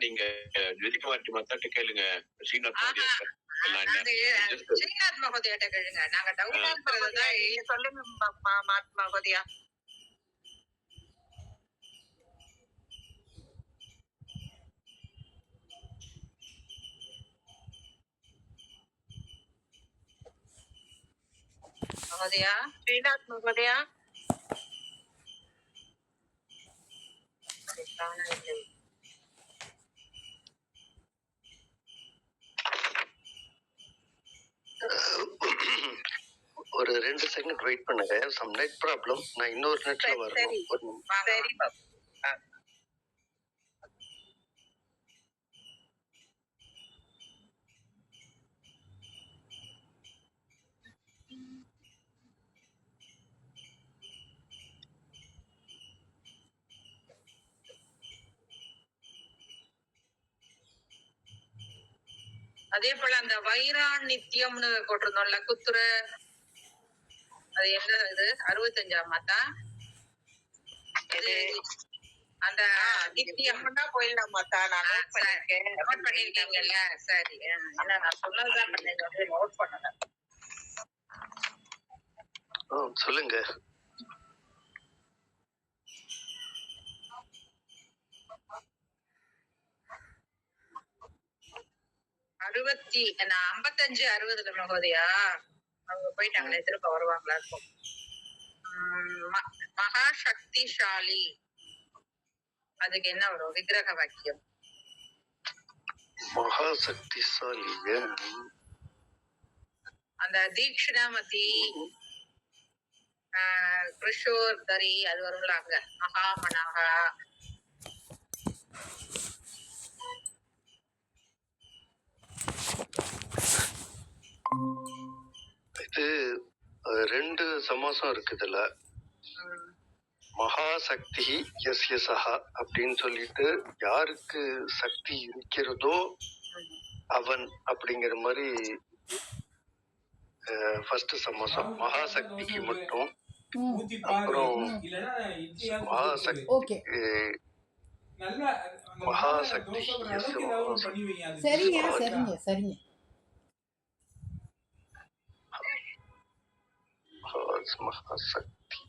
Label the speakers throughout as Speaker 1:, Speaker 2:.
Speaker 1: நீங்க ஜெதிகுமார் மாத்தாட்ட கேளுங்க. ஸ்ரீநாத்
Speaker 2: ஸ்ரீநாத் மகோதயாட்ட கேளுங்க. நாங்க டவுன் சொல்லுங்க மகோதயா. மகோதயா, ஸ்ரீநாத் மகோதயா
Speaker 3: ஒரு 2 செகண்ட் வெயிட் பண்ணுங்க. Some net problem. நான் இன்னொரு நெட்ல வரேன்.
Speaker 2: சரி பாபு. அதே போல அந்த வைராநித்தியம்னு போட்டிருந்தோம்ல குத்துற, அது என்ன இது 65ஆம் மாத்தா? அந்த நித்தியம்னா போயிடலாம் மாத்தா. நான் நோட் பண்ணிருக்கீங்கல்ல. சரி, நான் சொன்னதுதான் நோட் பண்ணல.
Speaker 3: சொல்லுங்க.
Speaker 2: நான் 55, 60 மகோதயா அவங்க போயிட்டாங்களே, திரும்ப வருவாங்களா இருக்கும். மகாசக்திசாலி, அதுக்கு என்ன வரும் விக்கிரக வாக்கியம்?
Speaker 3: மகாசக்திசாலி
Speaker 2: அந்த தீக்ஷணாமதி கிருஷோர்தரி அது வரும்ல அங்க. மகாமனகா
Speaker 3: இது 2 சமாசம் இருக்குதுல்ல. மகாசக்தி யஸ்ய சஹா அப்படின்னு சொல்லிட்டு யாருக்கு சக்தி இருக்கிறதோ அவன் அப்படிங்கிற மாதிரி ஃபர்ஸ்ட் சமாசம். மகாசக்திக்கு மட்டும். அப்புறம் மகாசக்தி
Speaker 4: சரிங்க சரிங்க சரிங்க.
Speaker 3: மகாசக்தி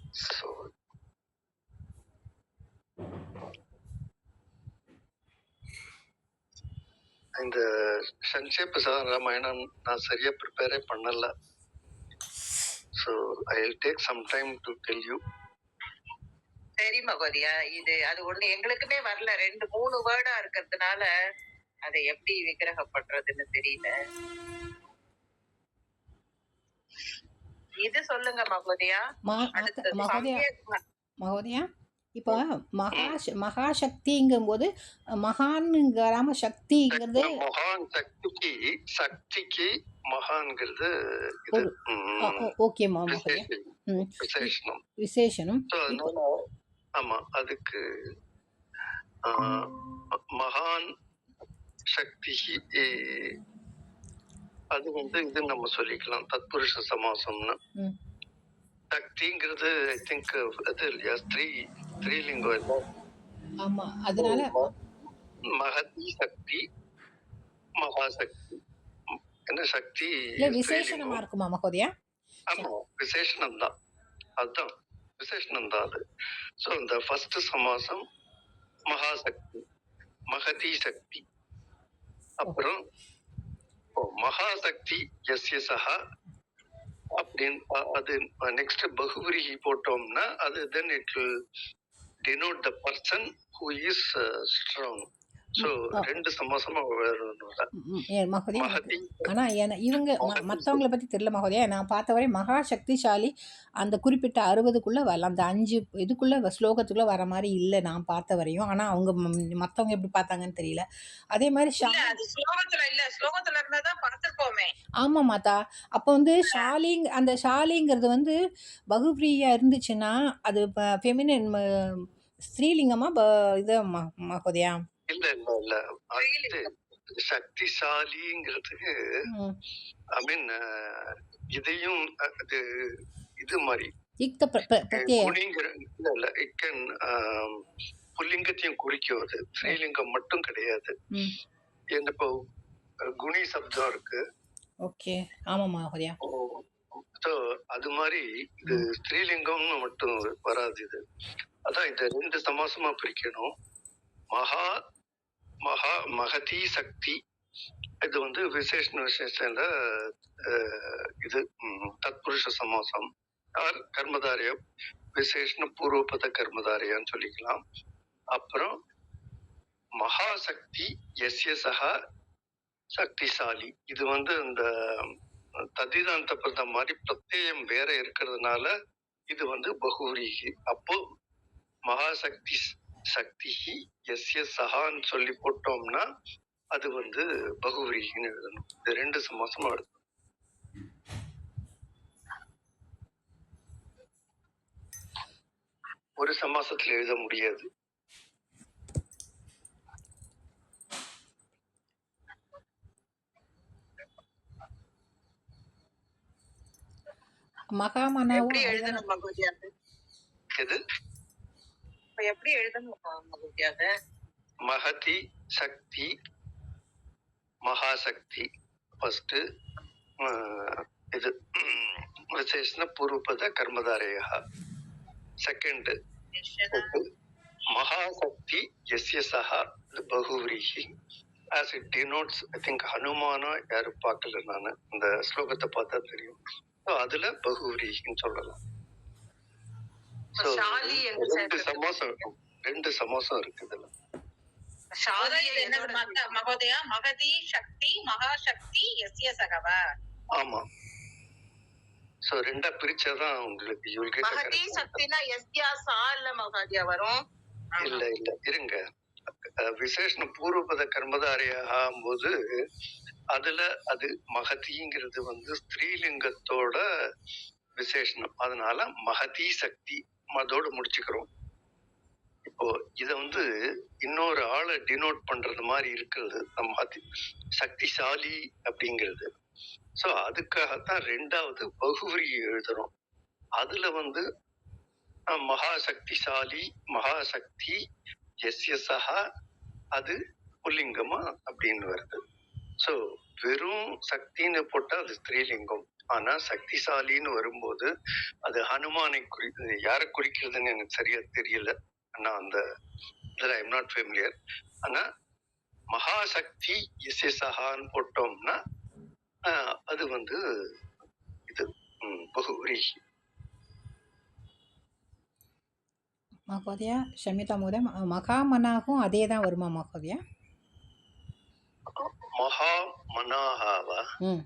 Speaker 3: இந்த சங்கேப ராமாயணம் நான் சரியா ப்ரிப்பேரே பண்ணல. So I'll take some time to tell you.
Speaker 2: சரி மகோதயா, இது அது ஒண்ணு எங்களுக்குமே வரல. 2-3 வேர்டா இருக்கிறதுனால அதை எப்படி விக்கிரகப்படுறதுன்னு தெரியல. இது சொல்லுங்க மகோதயா.
Speaker 4: மகோதயா இப்போ மகாசக்திங்கும் போது மகான்ங்கிறாம சக்திங்கிறது
Speaker 3: மகான் சக்திக்கு மகான்ங்கிறது
Speaker 4: ஓகேமா விசேஷனம்.
Speaker 3: ஆமா, அதுக்கு மகான் சக்தி அது இது நம்ம சொல்லிக்கலாம் தத்புருஷ சமாசம்னு. சக்திங்கிறது ஐ திங்க் அது இல்லையா ஸ்திரீலிங்கம் இல்லை.
Speaker 4: ஆமா, அதனால
Speaker 3: மகதி சக்தி மகாசக்தி என்ன சக்தி
Speaker 4: விசேஷணமா இருக்குமா மகோதயா?
Speaker 3: ஆமா, விசேஷணம் தான். அதுதான் விசேஷணம் தான் அது. ஸோ இந்த ஃபர்ஸ்ட் சமாசம் மகாசக்தி மகதி சக்தி. அப்புறம் மகாசக்தி யஸ்ய சஹா அப்படின்னு அது நெக்ஸ்ட் பகுவிரிகி போட்டோம்னா அது then it will denote the person who is strong. So 2 சமாசமா
Speaker 4: ஆனா இவங்க மற்றவங்களை பத்தி தெரியல மகோதயா. நான் பார்த்த வரை மகா சக்திசாலி அந்த குறிப்பிட்ட 60க்குள்ள வரல, அந்த 5 இதுக்குள்ள ஸ்லோகத்துக்குள்ள வர மாதிரி இல்லை நான் பார்த்த வரையும். ஆனா அவங்க மற்றவங்க எப்படி பார்த்தாங்கன்னு தெரியல. அதே மாதிரி ஆமா மாதா. அப்போ அந்த ஷாலிங்கிறது பகுப்ரியா இருந்துச்சுன்னா அது ஃபெமினின் ஸ்திரீலிங்கமா இது மகோதயா?
Speaker 3: இல்ல இல்ல இல்ல, சக்திசாலிங்கிறதுக்கு ஐ மீன் இதையும் இது மாதிரி குணிங்கிற இல்ல இட் கேன் புல்லிங்கத்தையும் குறிக்கும். அது ஸ்ரீலிங்கம் மட்டும் கிடையாது.
Speaker 4: ம்.
Speaker 3: என்ன இப்போ குணி சப்தம் இருக்கு.
Speaker 4: ஓகே. ஆமாம் மகோதயா.
Speaker 3: ஸோ அது மாதிரி இது ஸ்ரீலிங்கம்னு மட்டும் வராது. இது அதான் இந்த 2 சமாசமா பிரிக்கணும். மகா மகா மகதி சக்தி இது வந்து விசேஷண விசேஷத்துல இது தத்புருஷ சமாசம். ஆர் கர்மதாரியம் விசேஷண பூர்வபத கர்மதாரியான்னு சொல்லிக்கலாம். அப்புறம் மகாசக்தி எஸ்ய சகா சக்திசாலி இது வந்து இந்த ததிதாந்த பதம் மாதிரி பிரத்யேகம் வேற இருக்கிறதுனால இது வந்து பகுவரிகி. அப்போ மகாசக்தி சக்தி எஸ்ய சகான்னு சொல்லி போட்டோம்னா அது வந்து பகுவரிகின்னு எழுதணும். இது 2 சமாசமா எழுதணும். ஒரு சமாசத்துல எழுத முடியாது.
Speaker 4: மகாமனாவும்
Speaker 2: எப்படி
Speaker 4: அதுதானே.
Speaker 2: எழுதணும் மகோதயா?
Speaker 3: எது
Speaker 2: இப்ப எப்படி எழுதணும் மகோதயா?
Speaker 3: மகதி சக்தி மகாசக்தி ஃபர்ஸ்ட். இது விசேஷண பூர்வபத கர்மதாரயா. செகண்ட் மகாசக்தி எஸ்ய சஹா பகுவரிஹி. as it denotes, I think ஹனுமானா யாரு பார்க்கல, நான் இந்த ஸ்லோகத்தை பார்த்தா தெரியும். So அதுல பகுவரிஹின்னு சொல்லலாம். So
Speaker 2: ஷாலி எங்க
Speaker 3: 2
Speaker 2: சேர்த்து
Speaker 3: சமாசம் இருக்கும். 2 சமாசம் இருக்கு இதுல.
Speaker 2: ஷாலியை என்னோட
Speaker 5: மகோதயா மகதி சக்தி மகாசக்தி எஸ்ய சகவா.
Speaker 3: ஆமா. சோ 2 பிரிச்சாதான் உங்களுக்கு you will get a
Speaker 2: Magadhi
Speaker 3: correct answer.
Speaker 2: சக்தினா எஸ்யா சா இல்ல மகோதயா வரும்.
Speaker 3: இல்ல இருங்க. விசேஷண பூர்வபத கர்மதாரியா ஆகும்போது அதுல அது மகதிங்கிறது வந்து ஸ்திரீலிங்கத்தோட விசேஷணம். அதனால மகதி சக்தி அதோட முடிச்சுக்கிறோம். இப்போ இத வந்து இன்னொரு ஆளை டினோட் பண்றது மாதிரி இருக்கிறது மகதி சக்திசாலி அப்படிங்கிறது. சோ அதுக்காகத்தான் 2வது பகுவரி எழுதுறோம். அதுல வந்து மகாசக்திசாலி மகாசக்தி எஸ்ய சஹா அது புல்லிங்கமா அப்படின்னு வருது. சோ வெறும் சக்தின்னு போட்டா அது ஸ்திரீலிங்கம். ஆனா சக்திசாலின்னு வரும்போது அது ஹனுமானை யாரை குறிக்கிறதுன்னு எனக்கு சரியா தெரியல. ஆனா அந்த இதுல ஐம் நாட் ஃபெமிலியர். ஆனா மகாசக்தி எஸ்ய சஹான்னு போட்டோம்னா அது வந்து இது பகுவரி.
Speaker 4: மகோதயா ஷமிதா மோதயா மகாமனாகும் அதே தான் வருமா மகோதயா?
Speaker 3: மகா மனாஹாவா?
Speaker 4: ம்.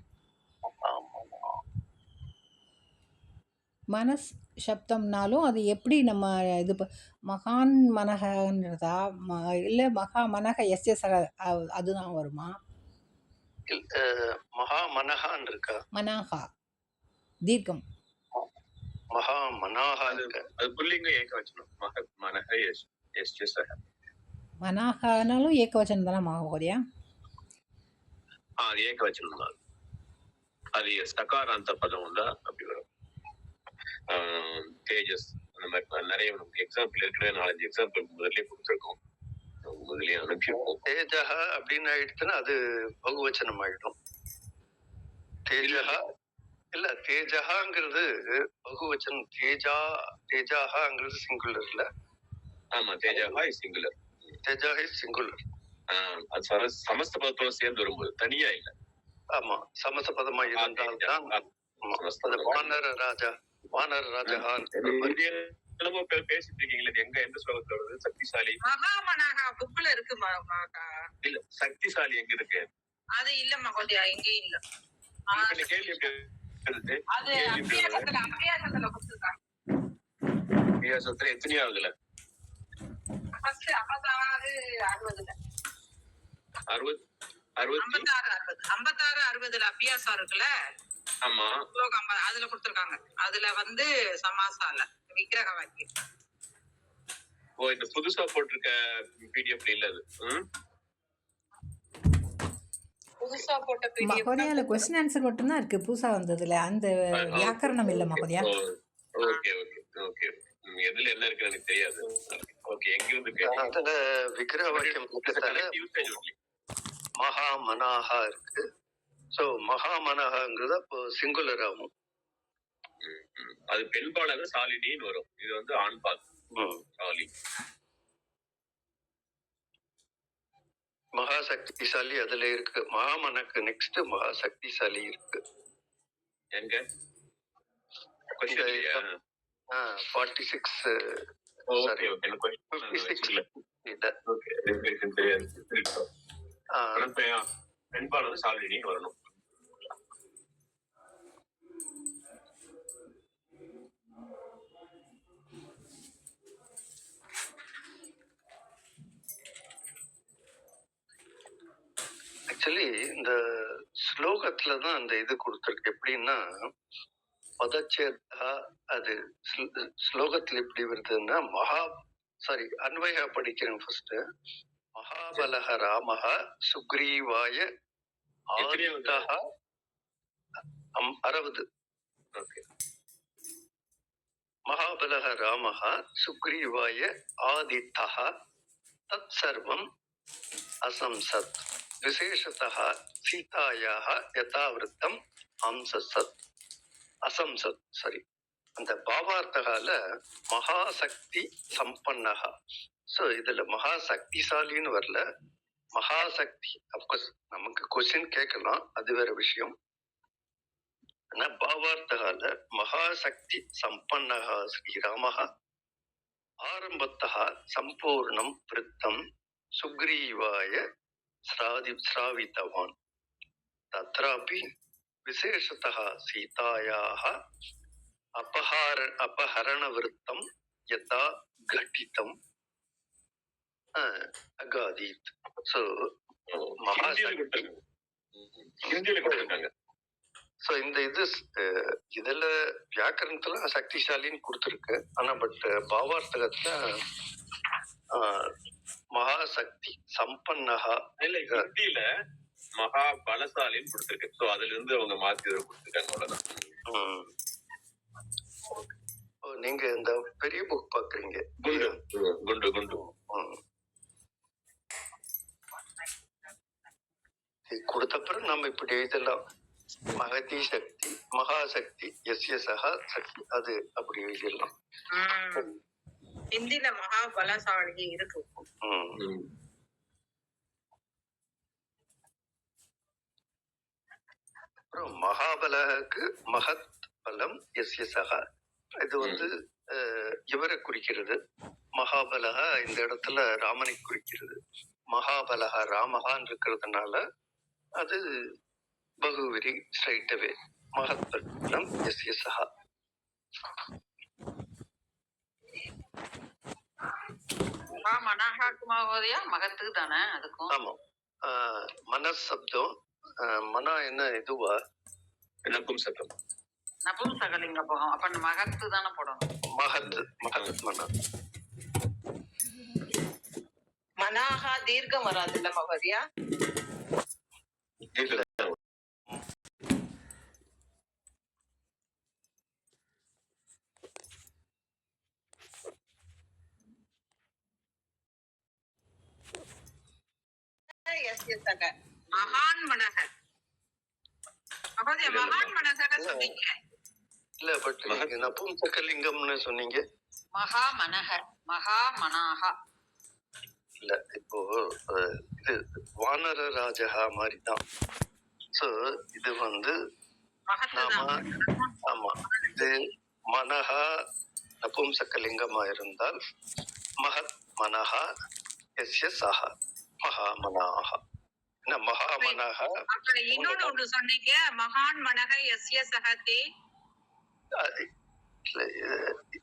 Speaker 4: மனஸ் சப்தம்னாலும் அது எப்படி நம்ம இது மகான் மனகன்றதா இல்லை மகா மனக எஸ்ய சக அதுதான் வருமா?
Speaker 3: மகா மனஹான் இருக்கா?
Speaker 4: மனாகா தீர்க்கம்.
Speaker 3: மகா மனாஹா
Speaker 1: அது புல்லிங்க ஏகவச்சனம். மகத் மனஹ எஸ்ய சஹ.
Speaker 4: மனாகானாலும் ஏகவச்சனம் தானே மகோதயா?
Speaker 1: அது ஏகவச்சனம் தான். அது சகாராந்த பதம் உண்டா அப்படி வரும். தேஜஸ் அந்த மாதிரி நிறைய நமக்கு எக்ஸாம்பிள் இருக்கிற 4-5 எக்ஸாம்பிள் முதல்ல கொடுத்துருக்கோம். முதலே அனுப்பியிருக்கோம்.
Speaker 3: தேஜஹ அப்படின்னு ஆயிடுச்சுன்னா அது பகுவச்சனம் ஆயிடும். தேஜஹா இல்ல, தேஜஹாங்கிறது பகுவச்சனம். தேஜாஹாங்கிறது சிங்குலர் இல்ல.
Speaker 1: ஆமா, தேஜாஹா இஸ் சிங்குலர்.
Speaker 3: தேஜா இஸ் சிங்குலர்.
Speaker 1: அது சமஸ்த பதத்தோட சேர்ந்து வரும்போது தனியா இல்ல.
Speaker 3: ஆமா, சமஸ்த பதமா இருந்தால்தான் வானர ராஜா வானர ராஜஹான்.
Speaker 1: பேசிட்டு இருக்கீங்களா? எங்க எந்த ஸ்லோகத்துல வருது? சக்திசாலி
Speaker 5: மகாமனாகா புக்ல இருக்கு
Speaker 1: இல்ல, சக்திசாலி எங்க இருக்கு?
Speaker 5: அது இல்ல மகோதயா, எங்கேயும் இல்ல.
Speaker 1: இப்ப கேள்வி எப்படி வருது?
Speaker 5: அது அபியாசத்துல கொடுத்துருக்காங்க.
Speaker 1: வியாசத்துல எத்தனையாவதுல?
Speaker 5: ஃபர்ஸ்ட் 56 60ல 56 60ல அபியாசம் இருக்குல்ல.
Speaker 1: ஆமா,
Speaker 5: ஸ்லோகம் 50 அதுல கொடுத்துருக்காங்க. அதுல வந்து சமாசால விக்கிரக வாக்கியம்.
Speaker 1: ஓ, இந்த புதுசா போட்டிருக்க பிடிஎஃப் இல்ல அது.
Speaker 5: புதுசா போட்ட PDF
Speaker 4: மகோதயால கொஸ்டின் ஆன்சர் மட்டும்தான் இருக்கு புதுசா வந்ததுல. அந்த வியாக்கரணம் இல்ல மகோதயா.
Speaker 1: Okay okay okay. எதுல என்ன இருக்குன்னு எனக்கு தெரியாது. ஓகே. ஓகே எங்கிருந்து
Speaker 3: அதுல விக்கிரக வாக்கியம்
Speaker 1: யூசேஜ் ஒன்லி.
Speaker 3: மகாமனாகா இருக்கு. சோ மகாமனகாங்கிறது அப்போ சிங்குலர் ஆகும்.
Speaker 1: அது பெண்பாலாக சாலினின்னு வரும். இது வந்து ஆண்பால் சாலி.
Speaker 3: மகாசக்திசாலி அதுல இருக்கு. மகாமனக்கு நெக்ஸ்ட் மகாசக்திசாலி இருக்கு.
Speaker 1: எங்க 46
Speaker 3: சாரி 56
Speaker 1: பெண்பால் வந்து சாலினின்னு வரணும்.
Speaker 3: ஆக்சுவலி இந்த ஸ்லோகத்துலதான் அந்த இது கொடுத்துருக்கு. எப்படின்னா பதச்சேதா அது ஸ்லோகத்துல எப்படி வருதுன்னா அன்வயா படிக்கிறேன் ஃபர்ஸ்ட். மகாபலஹ ராமஹ சுக்ரீவாய ஆதித்தஹ 60. மகாபலஹ ராமஹ சுக்ரீவாய ஆதித்தஹ தத் சர்வம் அசம்சத் விசேஷதः சீதாயாः யதாவிருத்தம் அசம்சத். சரி, அந்த பாவார்த்தகால மகாசக்தி சம்பன்னஹா. சோ இதுல மகாசக்திசாலின்னு வரல, மகாசக்தி. அப்கோர்ஸ் நமக்கு கொஸ்டின் கேட்கலாம், அது வேற விஷயம். ஆனா பாவார்த்தகால மகாசக்தி சம்பன்னஹா ஸ்ரீராமஹா ஆரம்பத்தः சம்பூர்ணம் விருத்தம் சுக்ரீவாய ஸ்ராவித்தவான். தத்ராபி விசேஷதः சீதாயாः अपहरण वृत्तम यथा घटितम अगादीत. सो இந்த இதுல வியாக்கரணத்துல சக்திசாலின்னு கொடுத்துருக்கு. ஆனா பட் பாவார்த்தகத்துல மகாசக்தி சம்பன்னஹா
Speaker 1: இல்ல, ஹிந்தியில மகா பலசாலின்னு கொடுத்துருக்கு. சோ அதுல இருந்து அவங்க மாத்தி கொடுத்துருக்காங்க, அவ்வளவுதான்.
Speaker 3: நீங்க இந்த பெரிய புக் பாக்குறீங்க,
Speaker 1: குண்டு குண்டு
Speaker 3: கொடுத்தப்பறம் நம்ம இப்படி எழுதலாம். மகதி சக்தி மகாசக்தி எஸ்ய சகா சக்தி, அது அப்படி எழுதிடலாம்.
Speaker 5: ஹிந்தில மகாபலசாலி இருக்கு.
Speaker 3: அப்புறம் மகாபலக்கு மகத் பலம் எஸ்ய சகா, இது வந்து இவரை குறிக்கிறது. மகாபலக இந்த இடத்துல ராமனை குறிக்கிறது. மகாபலக ராமகான் இருக்கிறதுனால அது பகுவிரி ஸ்ட்ரைட்டவே மகத் பலம் எஸ்ய சகா.
Speaker 5: மகத்து தானே அதுக்கும்.
Speaker 3: ஆமா, மனஸ் சப்தம். மனா என்ன இதுவா
Speaker 1: நபும்சகம்.
Speaker 5: நபும்சகலிங்க போகும். அப்ப மகத்து தானே போடணும்.
Speaker 3: மகத் மனா.
Speaker 2: மனாகா தீர்க்கம் வராதுல்ல மகதியா?
Speaker 5: மகான் மனக. மகான் மனக சொன்னீங்க.
Speaker 3: இல்ல பட் நபும்சகலிங்கம்னு சொன்னீங்க.
Speaker 5: மகா மனக மகா மனாகா
Speaker 3: இல்ல. இப்போ இது வானர ராஜகா மாதிரிதான். சோ இது வந்து நாம ஆமா, இது மனஹா நபும்சகலிங்கமா இருந்தால் மகத் மனஹா எஸ்ய சஹா மகாமனாஹா. மகாமனாஹா.
Speaker 5: இன்னொன்னு ஒன்று சொன்னீங்க, மகான் மனக எஸ்ய சஹதே.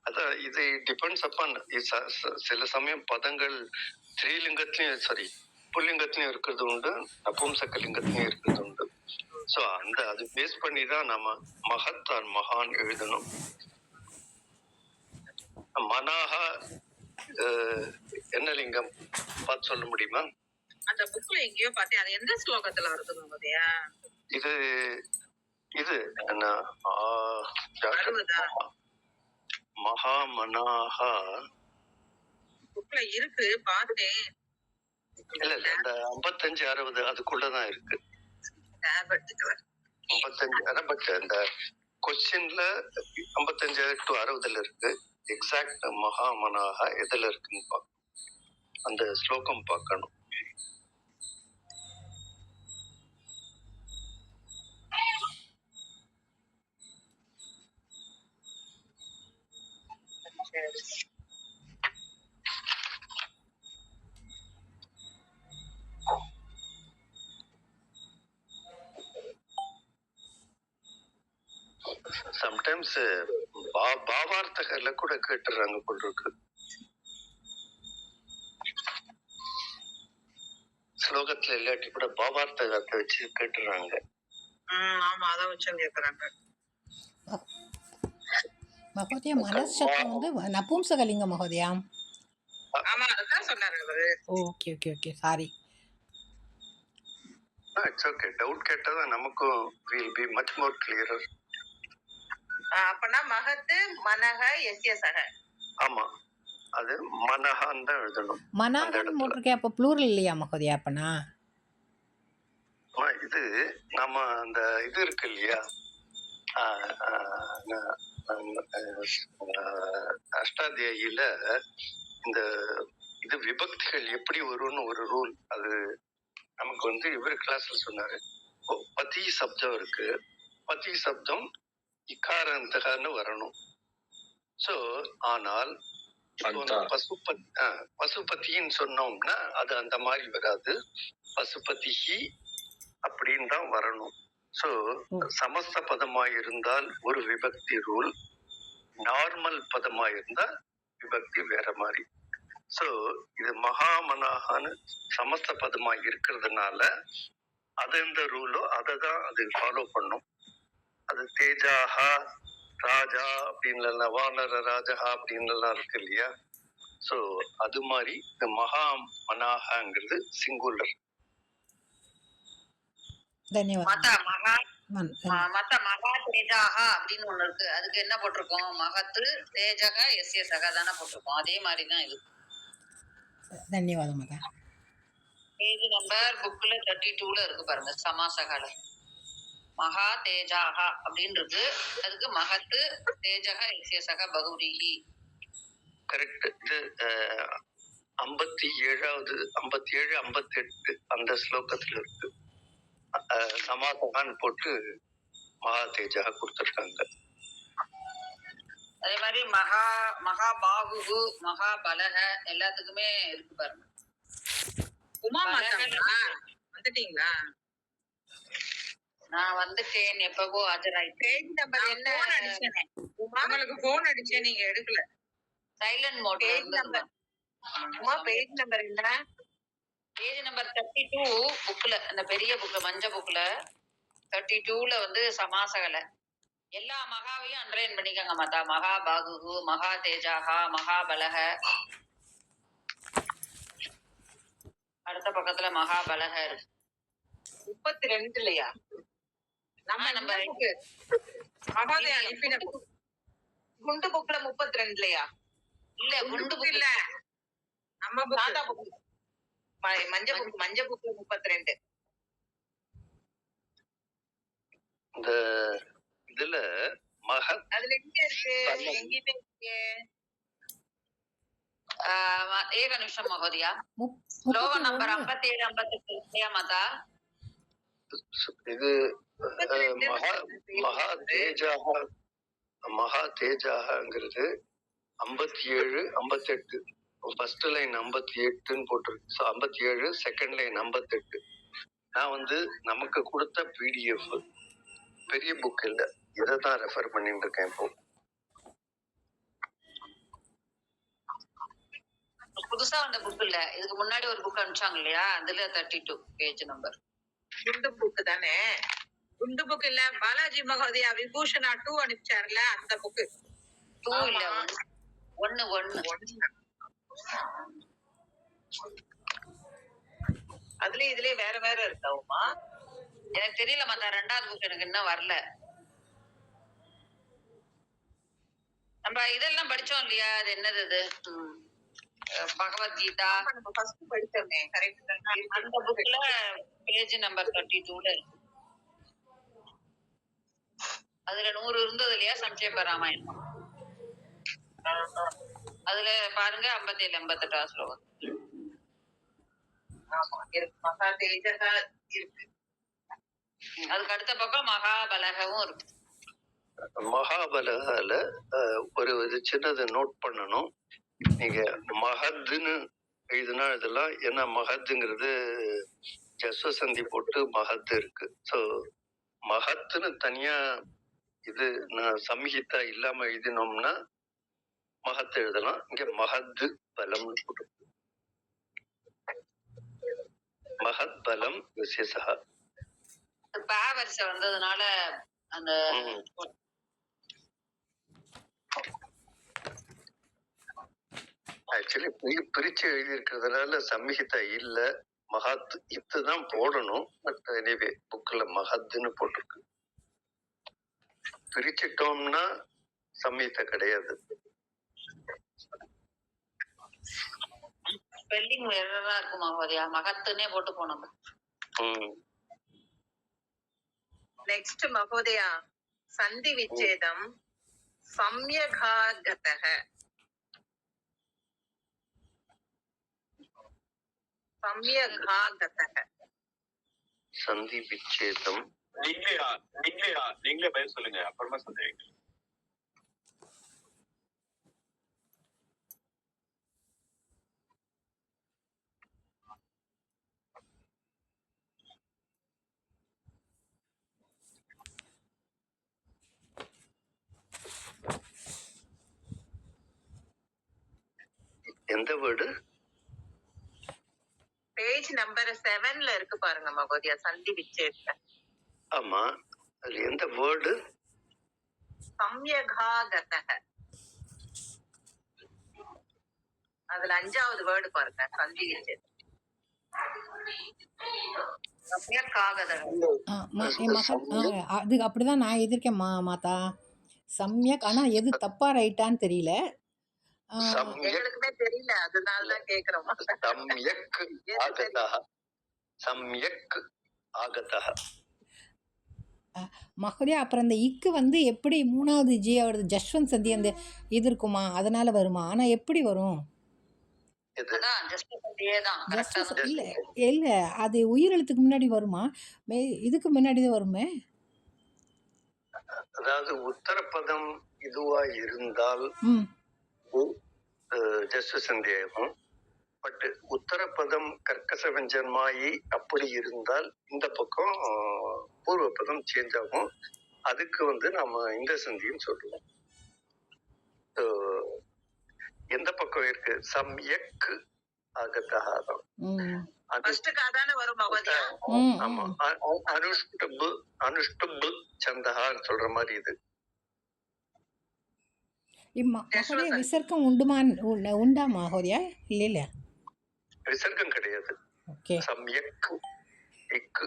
Speaker 3: அதான் இது டிபெண்ட்ஸ் அப்பான். சில சமயம் பதங்கள் ஸ்ரீலிங்கத்திலயும் சரி புல்லிங்கத்திலயும் இருக்கிறது உண்டு, நபும்சகலிங்கத்திலயும் இருக்கிறது உண்டு. சோ அது பேஸ் பண்ணி தான் நம்ம மகத் ஆர் மகான் எழுதணும். மனாஹா என்ன லிங்கம் பார்த்து சொல்ல முடியுமா?
Speaker 5: அந்த புக்ல எங்கேயோ பார்த்தேன். அது எந்த ஸ்லோகத்துல வருது?
Speaker 3: இது என்ன மகாமனாஹா
Speaker 5: புக்ல இருக்கு பார்த்தேன்.
Speaker 3: இல்ல இந்த 55 60 அதுக்குள்ளதான் இருக்கு.
Speaker 5: tab எடுத்துட்டு வரேன்.
Speaker 3: 55 பட் இந்த கொஸ்டின்ல 55 to 60 இருக்கு. எக்ஸாக்ட் மகாமனாக எதுல இருக்குன்னு பார்க்கணும். அந்த ஸ்லோகம் பார்க்கணும். சம்டைம்ஸ் பாவார்த்தகர்ல கூட கேட்டுறாங்க போல் இருக்கு. ஸ்லோகத்துல இல்லாட்டி கூட பாவார்த்தகத்தை வச்சு கேட்டுறாங்க.
Speaker 5: ஆமா அத வச்சு கேக்குறாங்க.
Speaker 4: மகோதயா மனசப்தம் வந்து நபும்சகலிங்க மகோதயா.
Speaker 5: ஆமா அதான் சொன்னாரு அவரு.
Speaker 4: Okay okay okay sorry.
Speaker 3: It's okay. Doubt கேட்டதா நமக்கும் will be much more clearer.
Speaker 2: அப்பனா மகத்து மனக எஸ்ய சக.
Speaker 3: ஆமா அது மனஹான் தான் எழுதணும்.
Speaker 4: மனாகன் போட்டிருக்கேன். அப்போ ப்ளூரல் இல்லையா மகோதயா அப்பனா?
Speaker 3: இது நம்ம அந்த இது இருக்கு இல்லையா, அஷ்டாத்தியாயில இந்த இது விபக்திகள் எப்படி வரும்னு ஒரு ரூல் அது நமக்கு வந்து இவர் கிளாஸ்ல சொன்னாரு. பதி சப்தம் இருக்கு. பதி சப்தம் இக்காரந்தகன்னு வரணும். சோ ஆனால் பசுபதின்னு சொன்னோம்னா அது அந்த மாதிரி வராது. பசுபதிஹி அப்படின்னு தான் வரணும். சோ சமஸ்த பதமாய் இருந்தால் ஒரு விபக்தி ரூல், நார்மல் பதமாய் இருந்தா விபக்தி வேற மாதிரி. சோ இது மகாமனாகான்னு சமஸ்த பதமாய் இருக்கிறதுனால அது எந்த ரூலோ அதை தான் அது ஃபாலோ பண்ணும். அது தேஜாஹா ராஜா அப்படின்னு வானர ராஜா அப்படின்னு எல்லாம் இருக்கு இல்லையா. சோ அது மாதிரி இந்த மகா மனாகங்கிறது சிங்குலர்.
Speaker 4: தன்யவாதம்.
Speaker 2: மத்த மகா தேஜாகா அப்படின்னு ஒண்ணு இருக்கு. அதுக்கு என்ன போட்டிருக்கோம்? மகத்து தேஜக எஸ்ய சக தானே போட்டிருக்கோம். அதே மாதிரிதான் இது.
Speaker 4: தன்யவாதம் மதா.
Speaker 2: பேஜ் நம்பர் புக்ல 32ல இருக்கு பாருங்க. சமாசகால மகா தேஜாகா அப்படின்னு இருக்கு. அதுக்கு மகத்து தேஜக எஸ்ய சக பகுரிஹி.
Speaker 3: கரெக்ட். இது 57வது 57 58 அந்த ஸ்லோகத்துல இருக்கு. சமாசகான்னு போட்டு மகா தேஜா கொடுத்துருக்காங்க.
Speaker 2: அதே மாதிரி மகா மகா பாகு மகா பலக எல்லாத்துக்குமே இருக்கு பாருங்க.
Speaker 5: உமா மாதா வந்துட்டீங்களா?
Speaker 2: நான் வந்துட்டேன். எப்பவோ ஆஜராயிட்டேன். பேஜ் நம்பர் என்ன?
Speaker 5: உங்களுக்கு போன் அடிச்சேன் நீங்க எடுக்கல.
Speaker 2: Silent mode. Page number Uma page number என்ன? பேஜ் நம்பர் 32 புக்ல, அந்த பெரிய புக்ல மஞ்ச புக்ல 32ல வந்து சமாசகல எல்லா மகாவையும் அண்டர்லைன் பண்ணிக்கங்க மாதா. மகா பாகு மகா தேஜாகா மகா பலக. அடுத்த பக்கத்துல மகா பலக இருக்கு. 32லயா? நம்ம
Speaker 5: மகாதே அனுப்பின
Speaker 2: குண்டு புக்ல 32லயா? இல்ல குண்டு புக் இல்ல, நம்ம புக் மஞ்ச புக்ல 32.
Speaker 3: இந்த இதுல மகத்
Speaker 2: அதுல எங்க இருக்கு? எங்கேயுமே இருக்கு. ஏக நிமிஷம் மகோதயா. ஸ்லோகம் நம்பர் 57 58 இல்லையா மாதா?
Speaker 3: இது மகா தேஜாங்கிறது 57 58 ஃபர்ஸ்ட் லைன் 58ன்னு போட்டிருக்கு. 57 செகண்ட் லைன் 58. நான் வந்து நமக்கு கொடுத்த PDF பெரிய புக் இல்ல, இதைதான் ரெஃபர் பண்ணிட்டு இருக்கேன் இப்போ.
Speaker 2: புதுசா வந்த புக் இல்ல, இதுக்கு முன்னாடி ஒரு புக் அனுப்பிச்சாங்க இல்லையா, அதுல 32 பேஜ் நம்பர். குண்டு புக் தானே?
Speaker 5: குண்டு புக் இல்ல, பாலாஜி மகோதயா விபூஷணா 2 அனுப்பிச்சாருல அந்த புக்.
Speaker 2: 2 இல்ல, 1 அதுல இதுலயே வேற வேற இருக்காவுமா? எனக்கு தெரியல மாதா. 2வது புக் எனக்கு இன்னும் வரல. நம்ம இதெல்லாம் படிச்சோம் இல்லையா, அது என்னது அது பகவத்கீதா
Speaker 5: நம்ம ஃபர்ஸ்ட் படிச்சோமே கரெக்ட்.
Speaker 2: அந்த புக்ல பேஜ் நம்பர் 32ல இருக்கு. அதுல 100 இருந்தது இல்லையா சம்சேப ராமாயணம். அதுல பாருங்க 57 88 ஸ்லோகம்.
Speaker 5: ஆமா இருக்கு. மகா தேஜகா இருக்கு.
Speaker 2: அதுக்கு அடுத்த பக்கம் மகாபலகவும் இருக்கு.
Speaker 3: மகாபலகால ஒரு இது சின்னதை நோட் பண்ணணும். நீங்க மகத்துன்னு எழுதுனா இதெல்லாம், ஏன்னா மகத்துங்கிறது ஜஸ்வசந்தி போட்டு மகத்து இருக்கு. ஸோ மகத்துன்னு தனியா இது சம்ஹிதா இல்லாம எழுதினோம்னா மகத்து எழுதலாம். இங்க மகத்து பலம்னு போட்டு மகத் பலம் விசேஷா.
Speaker 2: வரிசை வந்ததுனால அந்த
Speaker 3: ஆக்சுவலி பிரிச்சு எழுதி இருக்கிறதுனால சம்ஹிதா இல்ல, மகத் இத்துதான் போடணும். பட் எனிவே புக்ல மகத்துன்னு போட்டிருக்கு. பிரிச்சிட்டோம்னா சம்ஹிதா கிடையாது.
Speaker 2: ஸ்பெல்லிங் எரரா இருக்குமா மகோதயா? மகத்துன்னே போட்டு போனோம்.
Speaker 5: நெக்ஸ்ட் மகோதயா சந்தி விச்சேதம் சம்யகாகதஹ. சம்யகாகதஹ
Speaker 3: சந்தி விச்சேதம்.
Speaker 1: நீங்களே பதில் சொல்லுங்க, அப்புறமா சந்தேகம்.
Speaker 3: எந்த வேர்டு?
Speaker 5: பேஜ் நம்பர் 7ல இருக்கு பாருங்க மகோதயா சந்தி விச்சேதம்.
Speaker 3: ஆமா, அது எந்த வேர்டு?
Speaker 5: சம்யகாகதஹ. அதுல 5வது வேர்டு பாருங்க சந்தி விச்சேதம்.
Speaker 4: அது அப்படிதான் நான் எதிர்க்கேன் மாதா. சம்யக். ஆனா எது தப்பா ரைட்டான்னு தெரியல.
Speaker 5: எங்களுக்குமே தெரியல, அதனாலதான் கேக்குறோம்.
Speaker 4: மகோதயா அப்புறம் அந்த இக்கு வந்து எப்படி 3வது ஜி அவரது ஜஸ்வந்த் சந்தி அந்த இது இருக்குமா, அதனால வருமா? ஆனா எப்படி வரும்? இல்ல இல்ல, அது உயிரெழுத்துக்கு முன்னாடி வருமா? இதுக்கு முன்னாடிதான் வருமே.
Speaker 3: அதாவது உத்தரப்பதம் இதுவா இருந்தால் ஜஸ்வசந்தியாகும். பட் உத்தரப்பதம் கர்க்கச வெஞ்சன்மாயி அப்படி இருந்தால் இந்த பக்கம் பூர்வ பதம் சேஞ்ச் ஆகும். அதுக்கு வந்து நம்ம இந்த சந்தின்னு சொல்லுவோம். எந்த பக்கம் இருக்கு? சம்யக் ஆகத்தான். ஆமா, அனுஷ்டுப் சந்தகான்னு சொல்ற மாதிரி இது.
Speaker 4: விசர்க்கம் உண்டா மகோதயா? இல்ல
Speaker 3: விசர்க்கம் கிடையாது. சம்யக் இக்கு.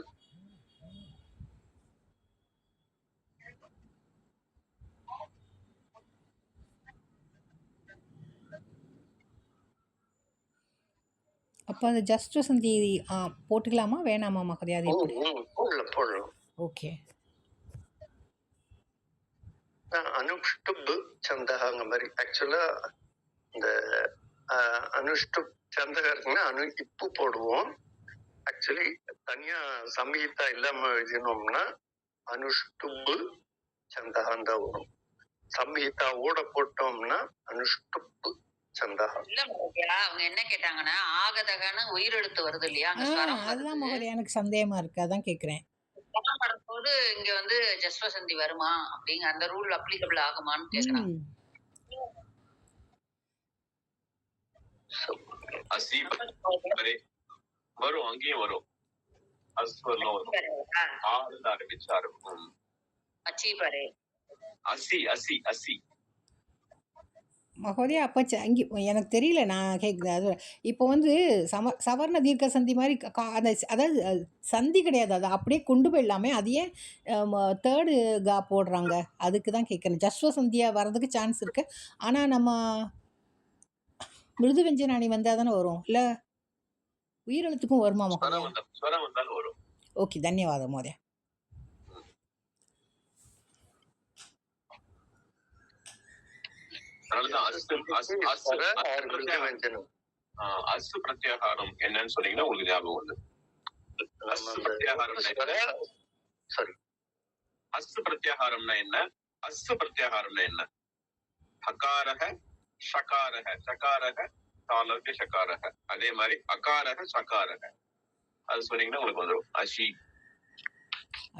Speaker 4: அப்ப அந்த ஜஸ்வசந்தி போட்டுக்கலாமா வேணாமா மகோதயா?
Speaker 3: போடலாம்.
Speaker 4: ஓகே.
Speaker 3: அனுஷ்டுப் சந்தகாங்க மாதிரி. ஆக்சுவலா இந்த அனுஷ்டுப் சந்தகா இருக்குன்னா இப்பு போடுவோம். ஆக்சுவலி தனியா சம்ஹிதா இல்லாம எழுதினோம்னா அனுஷ்டுப் சந்தகான் தான் வரும். சம்ஹிதாவோட போட்டோம்னா அனுஷ்டுப் சந்தகா.
Speaker 2: இல்ல மகோதயா, அவங்க என்ன கேட்டாங்கன்னா ஆகதகன்னு உயிரெழுத்து வருது இல்லையா?
Speaker 4: அதுதான் மகோதயா எனக்கு சந்தேகமா இருக்கு, அதான் கேக்குறேன்.
Speaker 2: வரும்போது இங்க வந்து ஜஸ்வசந்தி வருமா அப்படிங்க, அந்த ரூல் அப்ளிகபிள் ஆகுமான்னு கேக்குறாங்க.
Speaker 1: வரும், அங்கேயும் வரும். அஸ்வர்லாம் வரும். ஆரம்பிச்சா இருக்கும்.
Speaker 2: அச்சி பாரு.
Speaker 4: அசி மகோதயா அப்ப அங்கே எனக்கு தெரியல, நான் கேட்குது. அது இப்போ வந்து சவர்ண தீர்க்க சந்தி மாதிரி அந்த அதாவது சந்தி கிடையாது, அதை அப்படியே கொண்டு போயிடலாமே. அதையே 3rd கா போடுறாங்க, அதுக்கு தான் கேட்குறேன். ஜஸ்வ சந்தியா வர்றதுக்கு சான்ஸ் இருக்கு. ஆனால் நம்ம மிருது வெஞ்சனாணி வந்தால் தானே வரும், இல்லை உயிரெழுத்துக்கும் வருமா
Speaker 1: ஸ்வரம்
Speaker 4: மகோதயா?
Speaker 1: ஸ்வரம் வந்தாலும் வரும்.
Speaker 4: ஓகே, தன்யவாதம் மகோதயா.
Speaker 1: அதனாலதான் அசு பிரத்யாகாரம் என்னன்னு சொன்னீங்கன்னா உங்களுக்கு ஞாபகம் வந்து அசு பிரத்யாகாரம்னா என்ன, அசு பிரத்யாகாரம்னா என்ன? ஹகாரக ஷகாரக, ஷகாரக தாலர்க்கு ஷகாரக, அதே மாதிரி அகாரக சகாரக, அது சொன்னீங்கன்னா உங்களுக்கு வந்துடும் அஷி.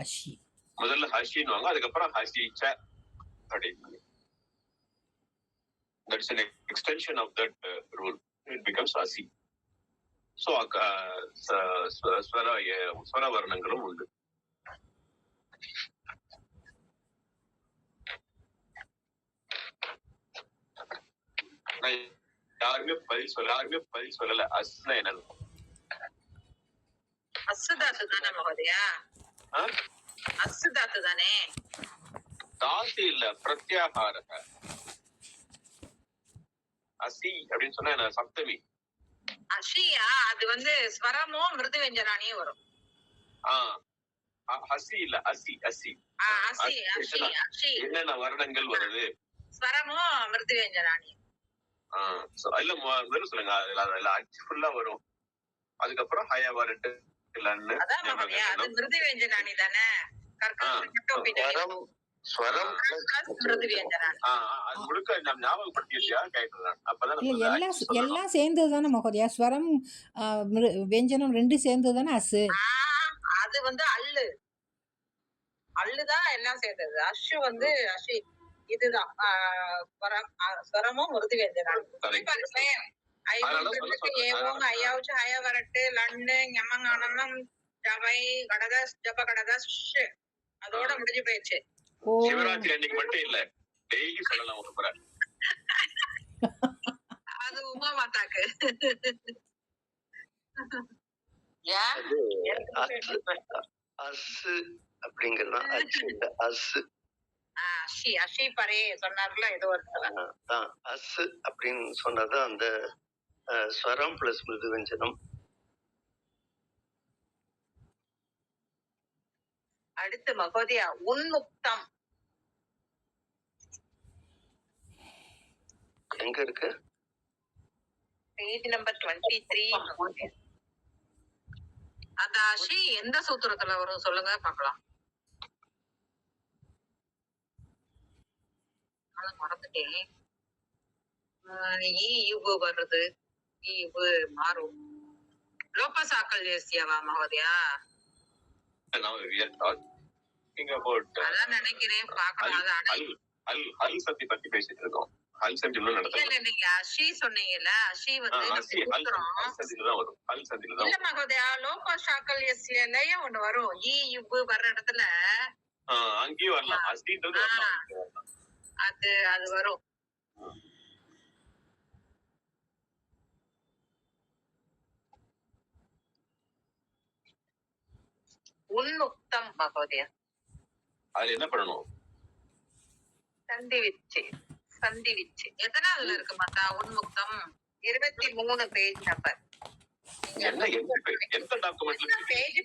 Speaker 4: அஷி
Speaker 1: முதல்ல ஹஷின்னு வாங்க, அதுக்கப்புறம் ஹசிச்ச அப்படின்னு. That's an extension of that rule. It becomes asi. So ஸ்வர வர்ணங்களும் உண்டு. யாருமே பதில் சொல்லல. அஸ்னா என்ன?
Speaker 5: அசுதாத்து தானே மகோதயா? அசுதாத்து தானே?
Speaker 1: தாசி இல்ல, பிரத்யாகாரக. அசி அப்படின்னு சொன்னா என்ன? சப்தமி.
Speaker 5: அஷியா அது வந்து ஸ்வரமும் மிருது வெஞ்சனானியும் வரும்.
Speaker 1: அசி இல்ல, அசி அசி.
Speaker 5: அசி அஷி அஷி
Speaker 1: என்னென்ன வருடங்கள் வருது?
Speaker 5: ஸ்வரமும் மிருது வெஞ்சனானியும்.
Speaker 1: இல்ல முதல்ல சொல்லுங்க, அதுல அச்சு ஃபுல்லா வரும். அதுக்கப்புறம் ஹயா வரட்டு இல்லன்னு.
Speaker 5: அதான் மகோதயா, அது மிருது வெஞ்சனானி தானே?
Speaker 4: எல்லாம் சேர்ந்தது தானே மகோதயா? ஸ்வரம் வெஞ்சனம் ரெண்டு சேர்ந்தது தானே அசு.
Speaker 5: அது வந்து அல்லு அல்லுதான் எல்லாம் சேர்ந்தது. அஷு வந்து அஷி இதுதான் ஸ்வரமும் மிருது வெஞ்சனானி. ஹய வரட்டு லன்னு ஞமங்கானம் ஜபை கடதஸ் ஜப கடதஸ் அதோட முடிஞ்சு போயிடுச்சு.
Speaker 1: சிவராத்திரி அன்னைக்கு மட்டும் இல்ல, டெய்லி சொல்லலாம் ஒரு முறை.
Speaker 5: அது உமா மாதாக்கு.
Speaker 3: அசு அப்படிங்கறது அசு.
Speaker 5: அஷி பரே சொன்னார்ல, ஏதோ ஒரு
Speaker 3: அசு அப்படின்னு சொன்னது அந்த ஸ்வரம் பிளஸ் மிருது வெஞ்சனம்.
Speaker 5: அடுத்து மகோதயா உன்முக்தம்
Speaker 3: எங்க இருக்கு?
Speaker 5: Page number 23. அந்த அஷி எந்த சூத்திரத்துல வரும் சொல்லுங்க பாக்கலாம். மறந்துட்டேன். ஈவு வருது, ஈவு மாறும். லோபசாக்கல் தேசியவா மகோதயா? அதான் நினைக்கிறேன், பாக்கலாம்.
Speaker 1: ஹல்சந்தி பத்தி பேசிட்டு இருக்கோம்.
Speaker 5: நீங்க அஷி சொன்னீங்கல்ல, அஷி வந்து இல்ல மகோதயா, லோபசாக்கல் தேசியம் ஒண்ணு வரும். ஈவு வர்ற இடத்துல
Speaker 1: அங்கேயும் வரலாம்,
Speaker 5: அது அது வரும். உன்முக்தம் மகோதயா,
Speaker 1: அது என்ன பண்ணணும்?
Speaker 5: சந்தி விச்சு எத்தனாவதுல இருக்கு மாத்தா உன்முக்தம்? 23 பேஜ் நம்பர்.
Speaker 1: எந்த டாக்குமெண்ட்ல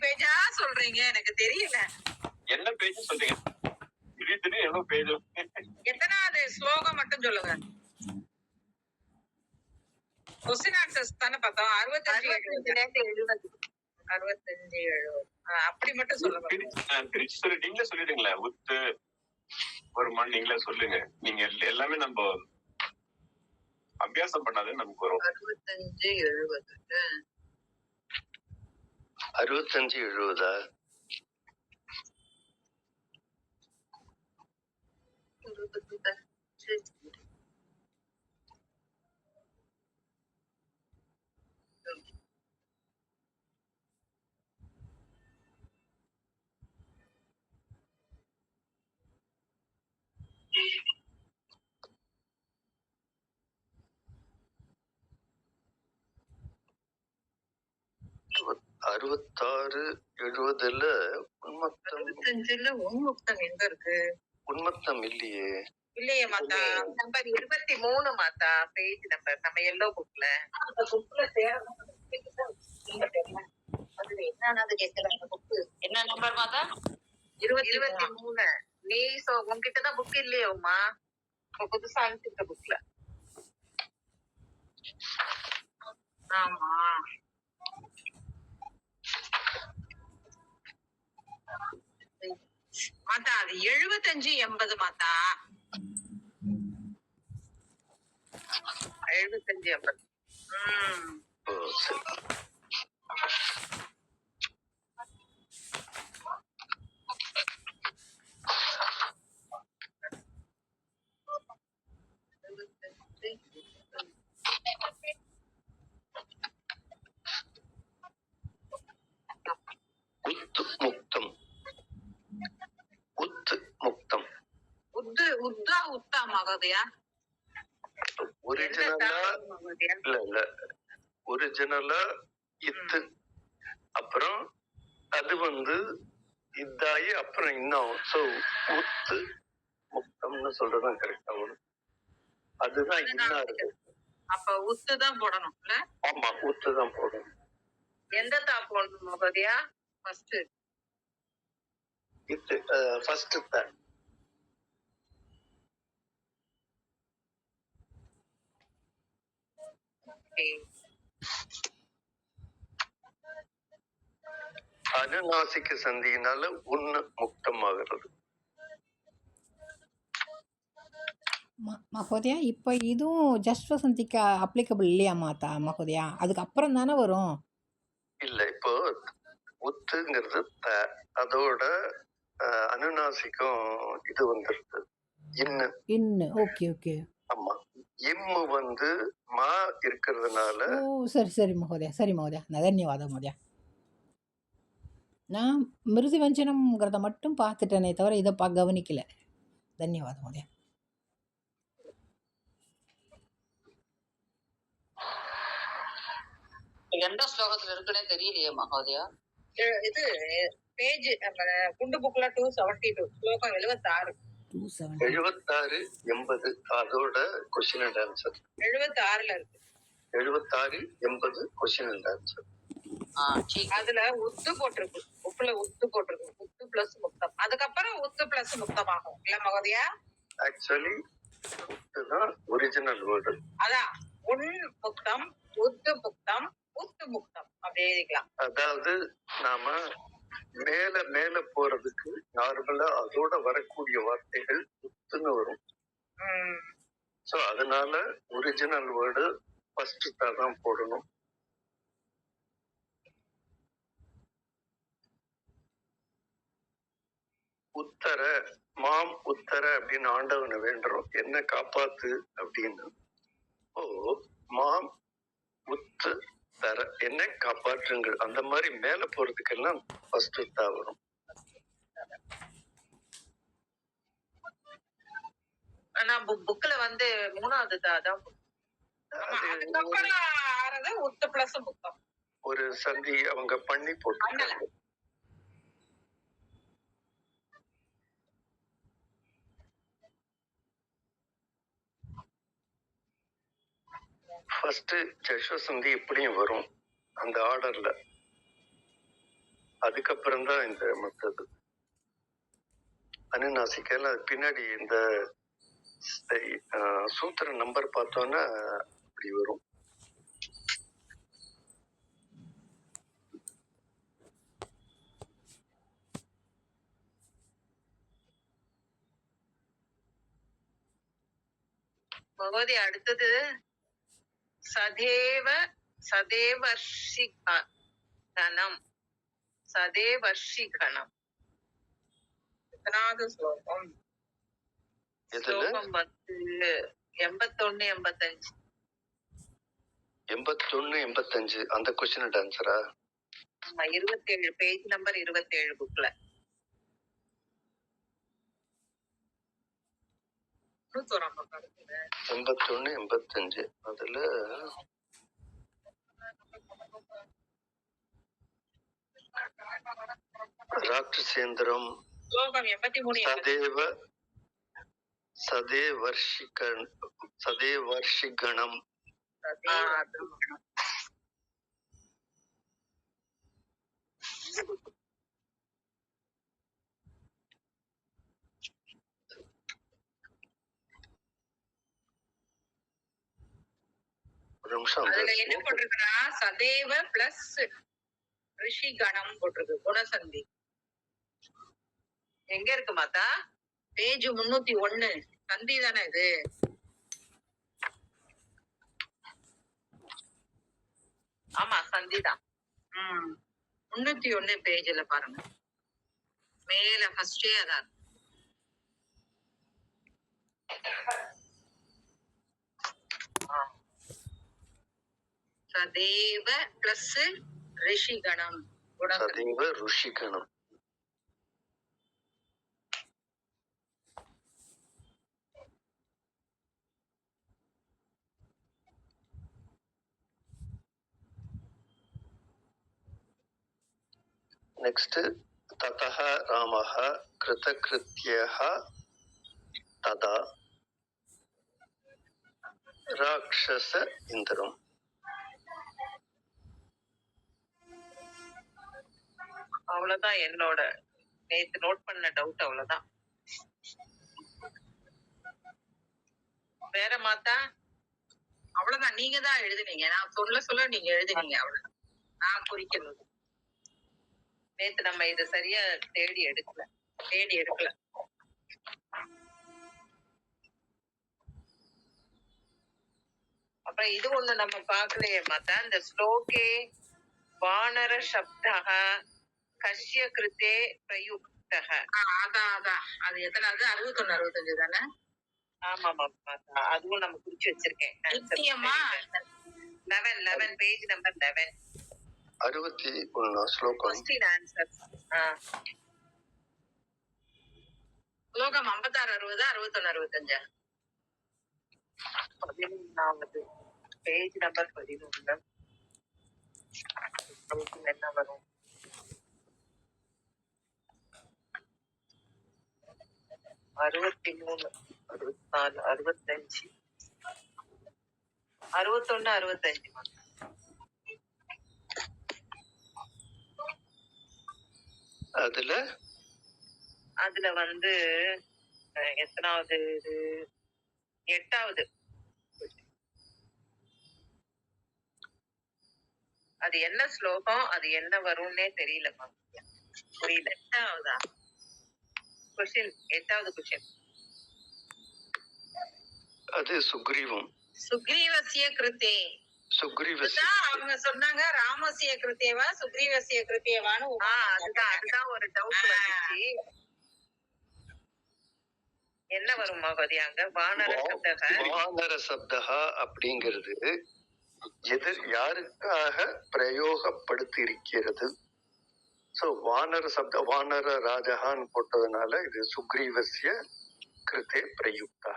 Speaker 5: பேஜா சொல்றீங்க? எனக்கு தெரியல
Speaker 1: என்ன பேஜ் சொல்றீங்க. எவ்வளவு பேஜ்?
Speaker 5: எத்தனாவது ஸ்லோகம் மட்டும் சொல்லுங்க. கொஸ்டின் ஆன்சர்ஸ் தானே பார்த்தோம். 65 70 அப்படி மட்டும் சொல்லுங்க.
Speaker 1: பிரிச்சு சொல்லி நீங்களே சொல்லிடுங்களே. உத்து ஒரு மண் நீங்களே சொல்லுங்க. நீங்க எல்லாமே நம்ம அபியாசம் பண்ணாதான் நமக்கு வரும்.
Speaker 3: 65 70 66 70 உன்மத்தம்.
Speaker 5: 65ல உன்முக்தம் எங்க இருக்கு?
Speaker 3: உன்மத்தம் இல்லையே.
Speaker 5: இல்லையே மாதா.
Speaker 2: நம்பர் 23 மாதா, பேஜ் நம்பர் நம்ம எல்லோ புக்ல. அந்த புக்ல அதுல என்னன்னு கேட்கல அந்த புக். என்ன நம்பர் மாதா? 23. நீ உன்கிட்டதான் புக் இல்லையே உமா? இப்ப புதுசா அனுப்பிச்சிருக்க புக்ல.
Speaker 5: ஆமா. மாதா அது 75 80 மாதா.
Speaker 2: 75 80.
Speaker 3: ஓ, சரி. உத்து முக்தம். உத்து முக்தம்.
Speaker 5: உத்தா உத்தா மகோதயா.
Speaker 3: ஒரிஜினலா இல்ல ஒரிஜினலா இத்து, அப்புறம் அது இதாயி அப்புறம் இன்னும். சோ உத்து முக்தம்னு சொல்றதுதான் கரெக்டா வரும். அதுதான் இன்னும் இருக்கு.
Speaker 5: அப்ப உத்து தான் போடணும் இல்ல?
Speaker 3: ஆமா, உத்து தான் போடணும்.
Speaker 2: எந்த தா போடணும் மகோதயா? ஃபர்ஸ்ட்
Speaker 3: இத்து ஃபர்ஸ்ட் தான். அனுநாசிக சந்தியினால உன்னு முக்தமாகிறது.
Speaker 4: மகோதயா இப்போ இதுவும் ஜஸ்ட் வசந்திக்கு அப்ளிகபிள் இல்லையா மாதா மகோதயா? அதுக்கப்புறம் தானே வரும்.
Speaker 3: இல்ல, இப்போ உத்துங்கிறது அதோட அனுநாசிகம் இது வந்துருது இன்னு.
Speaker 4: Okay okay.
Speaker 3: ஆமா, இம்மு மா இருக்கிறதுனால.
Speaker 4: ஓ சரி சரி மகோதயா, சரி மகோதயா, தன்யவாத மகோதயா. நான் மிருது வஞ்சனம்ங்கிறத மட்டும் பார்த்துட்டேனே தவிர இதை கவனிக்கல. தன்யவாதம் மகோதயா.
Speaker 2: எந்த ஸ்லோகத்துல இருக்குன்னே தெரியலையே மகோதயா.
Speaker 5: இது பேஜ் குண்டு புக்ல 272 ஸ்லோகம் 76.
Speaker 3: 76 80 அதோட கொஸ்டின் அண்ட் ஆன்சர்.
Speaker 5: 76ல இருக்கு.
Speaker 3: 76 80 கொஸ்டின் அண்ட் ஆன்சர்.
Speaker 5: அதுல உத்து போட்டிருக்கு, புக்ல உத்து போட்டிருக்கு. உத்து பிளஸ் முக்தம், அதுக்கப்புறம் உத்து பிளஸ் முக்தம் ஆகும் இல்ல மகோதயா?
Speaker 3: ஆக்சுவலி இதுதான் ஒரிஜினல் வேர்டு.
Speaker 5: அதான் உன் முக்தம், உத்து முக்தம், உத்து முக்தம் அப்படியே எழுதிக்கலாம்.
Speaker 3: அதாவது நாம மேல மேல போறதுக்கு நார்மலா அதோட வரக்கூடிய வார்த்தைகள் உத்துன்னு வரும். சோ அதனால ஒரிஜினல் வேர்டு ஃபர்ஸ்ட் தான் போடணும். உத்தர மாம் உத்தர அப்படின்னு ஆண்டவனை வேண்டுறோம், என்ன காப்பாத்து அப்படின்னு. ஓ மாம் உத்து தர, என்ன காப்பாற்றுங்கள். அந்த மாதிரி மேல போறதுக்கெல்லாம் ஃபர்ஸ்ட் தான் வரும்.
Speaker 2: ஆனா புக்ல 3வது தான்.
Speaker 5: அதுக்கப்புறம் ஆறது உத்து பிளஸ் முக்தம்.
Speaker 3: ஒரு சந்தி அவங்க பண்ணி போட்டு. ஃபர்ஸ்ட் ஜஸ்வசந்தி எப்படியும் வரும் அந்த ஆர்டர்ல, அதுக்கப்புறம் தான் இந்த மத்தது அனுநாசிக்கல. பின்னாடி இந்த சூத்திர நம்பர் பார்த்தோன்னா அப்படி வரும்.
Speaker 2: பகவதி அடுத்தது சதேவ சதேவர்ஷிகணம். சதேவர்ஷிகணம்
Speaker 5: எத்தனாவது ஸ்லோகம்?
Speaker 2: ஸ்லோகம் 81 85.
Speaker 3: 81 85 அந்த கொஸ்டின் ஆன்சரா?
Speaker 2: 27 பேஜ் நம்பர் 27 புக்ல.
Speaker 3: 81 85 அதுல ராட்சசேந்திரம்
Speaker 5: ஸ்லோகம் 83
Speaker 3: சதேவ சதேவர்ஷிகணம்.
Speaker 5: அதுல என்ன போட்டிருக்குன்னா சதேவ பிளஸ் ரிஷி கணம் போட்டிருக்கு குணசந்தி. எங்க இருக்கு மாதா? பேஜ் 301 சந்தி தானே இது? ஆமா சந்தி தான். 301 பேஜ்ல பாருங்க, மேல ஃபர்ஸ்டே அதான் சதேவ பிளஸ் ரிஷி கணம் குணசந்தி.
Speaker 3: சதேவ ருஷிகணம். நெக்ஸ்ட் ததஹ ராமஹ கிருதகிருத்யஹ ததா ராட்சச இந்திரம்.
Speaker 5: அவ்வளவுதான் என்னோட நேத்து நோட் பண்ண டவுட். அவ்வளவுதான். வேற மாத்தா? அவ்வளவுதான். நீங்க தான் எழுதுனீங்க, நான் சொல்ல நீங்க எழுதுனீங்க. அவ்வளவுதான் நான் குறிக்கிறது. நேத்து நம்ம இத சரியா தேடி எடுக்கல. அப்புறம் இது ஒண்ணு நம்ம பாக்கலையே மாத்தா, இந்த ஸ்லோகே வானர சப்தஹ கஷ்ய கிருத்தே பிரயுக்தஹ. அதான் அது எத்தனாவது? 61 65 தானே? ஆமா மாத்தா, அதுவும் நம்ம குறிச்சு வச்சிருக்கேன். 11 பேஜ் நம்பர் 11
Speaker 3: 61 ஸ்லோகம்.
Speaker 5: Question answer. ஸ்லோகம் 56 60 61 65 11வது பேஜ் நம்பர் 11. என்ன வரும்? 63 64 65 61 65. அதுல வந்து எத்தனாவது? இது 8வது. அது என்ன ஸ்லோகம், அது என்ன வரும்னே தெரியலமா, புரியல. 8வதா கொஸ்டின்? 8வது கொஸ்டின்.
Speaker 3: அது சுக்ரீவம்.
Speaker 5: சுக்ரீவசிய கிருத்தே. அவங்க சொன்னாங்க ராமசிய கிருத்தேவா சுக்ரீவசிய கிருத்தேவான்னு. அதுதான் ஒரு டவுட் வந்துச்சு. என்ன வரும் மகதி அங்க? வானர சப்தஹா
Speaker 3: அப்படிங்கிறது யாருக்காக பிரயோகப்படுத்தி இருக்கிறது? சோ வானர சப்த வானர ராஜஹான்னு போட்டதுனால இது சுக்ரீவசிய கிருத்தே பிரயுக்தா.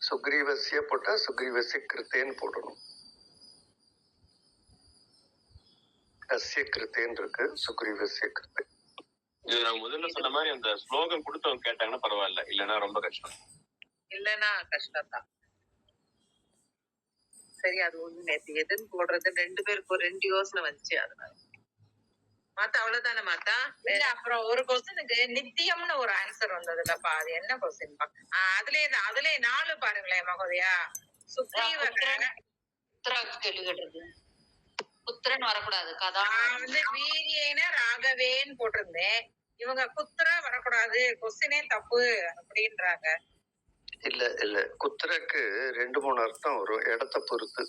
Speaker 3: சுக்ரீவசிய போட்டா சுக்ரீவசிய கிருத்தேன்னு போடணும். கஸ்ய கிருத்தேன்னு இருக்கு, சுக்ரீவசிய கிருத்தே.
Speaker 1: இது நான் முதல்ல சொன்ன மாதிரி அந்த ஸ்லோகம் கொடுத்தவங்க கேட்டாங்கன்னா பரவாயில்ல, இல்லைன்னா ரொம்ப கஷ்டம்.
Speaker 5: இல்லைன்னா கஷ்டம் தான். சரி, அது ஒண்ணு நேத்து எதுன்னு போடுறது 2 பேருக்கும் 2 யோசனை வந்துச்சு. அதனால மாத்தா அவ்வளவுதானே மாத்தா? இல்ல, அப்புறம் ஒரு கொஸ்டினுக்கு நித்தியம்னு ஒரு ஆன்சர் வந்ததுலப்பா, அது என்ன கொஸ்டின்? அதுலயே 4 பாருங்களேன் மகோதயா. சுக்ரீவ
Speaker 2: கேள்வி கேட்டிருக்கு. புத்திரன் வரக்கூடாது. கதா
Speaker 5: வந்து வீரியேன ராகவேன்னு போட்டிருந்தேன். இவங்க குத்திர வரக்கூடாது, கொஸ்டினே தப்பு அப்படின்றாங்க.
Speaker 3: இல்ல குத்திரக்கு 2-3 அர்த்தம் வரும், இடத்தை பொறுத்து.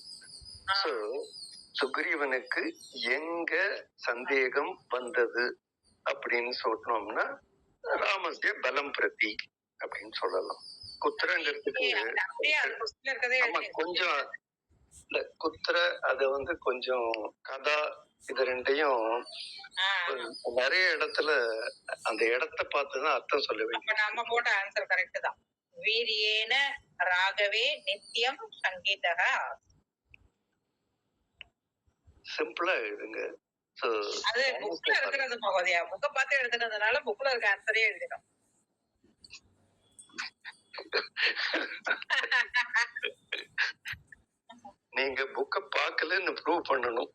Speaker 3: சுக்ரீவனுக்கு எங்க சந்தேகம் வந்தது அப்படின்னு சொன்னோம்னா ராமஸ்ய பலம் பிரதி அப்படின்னு சொல்லலாம். குத்திரங்கிறதுக்கு கொஞ்சம் இல்ல, குத்திர அது வந்து கொஞ்சம் கதா, இது ரெண்டையும் நிறைய இடத்துல அந்த இடத்தை பார்த்துதான் அர்த்தம் சொல்லுவேன்.
Speaker 5: நம்ம போட்ட ஆன்சர் கரெக்ட் தான். வீரியேன ராகவே நித்தியம் சங்கீதக.
Speaker 3: சிம்பிளா எழுதுங்க. So,
Speaker 5: அது புக்ல இருக்கிறது மகோதயா, புக்க பார்த்து எழுதுனதுனால புக்ல இருக்க ஆன்சரே எழுதிடும்.
Speaker 3: நீங்க புக்க பார்க்கலன்னு ப்ரூவ் பண்ணணும்.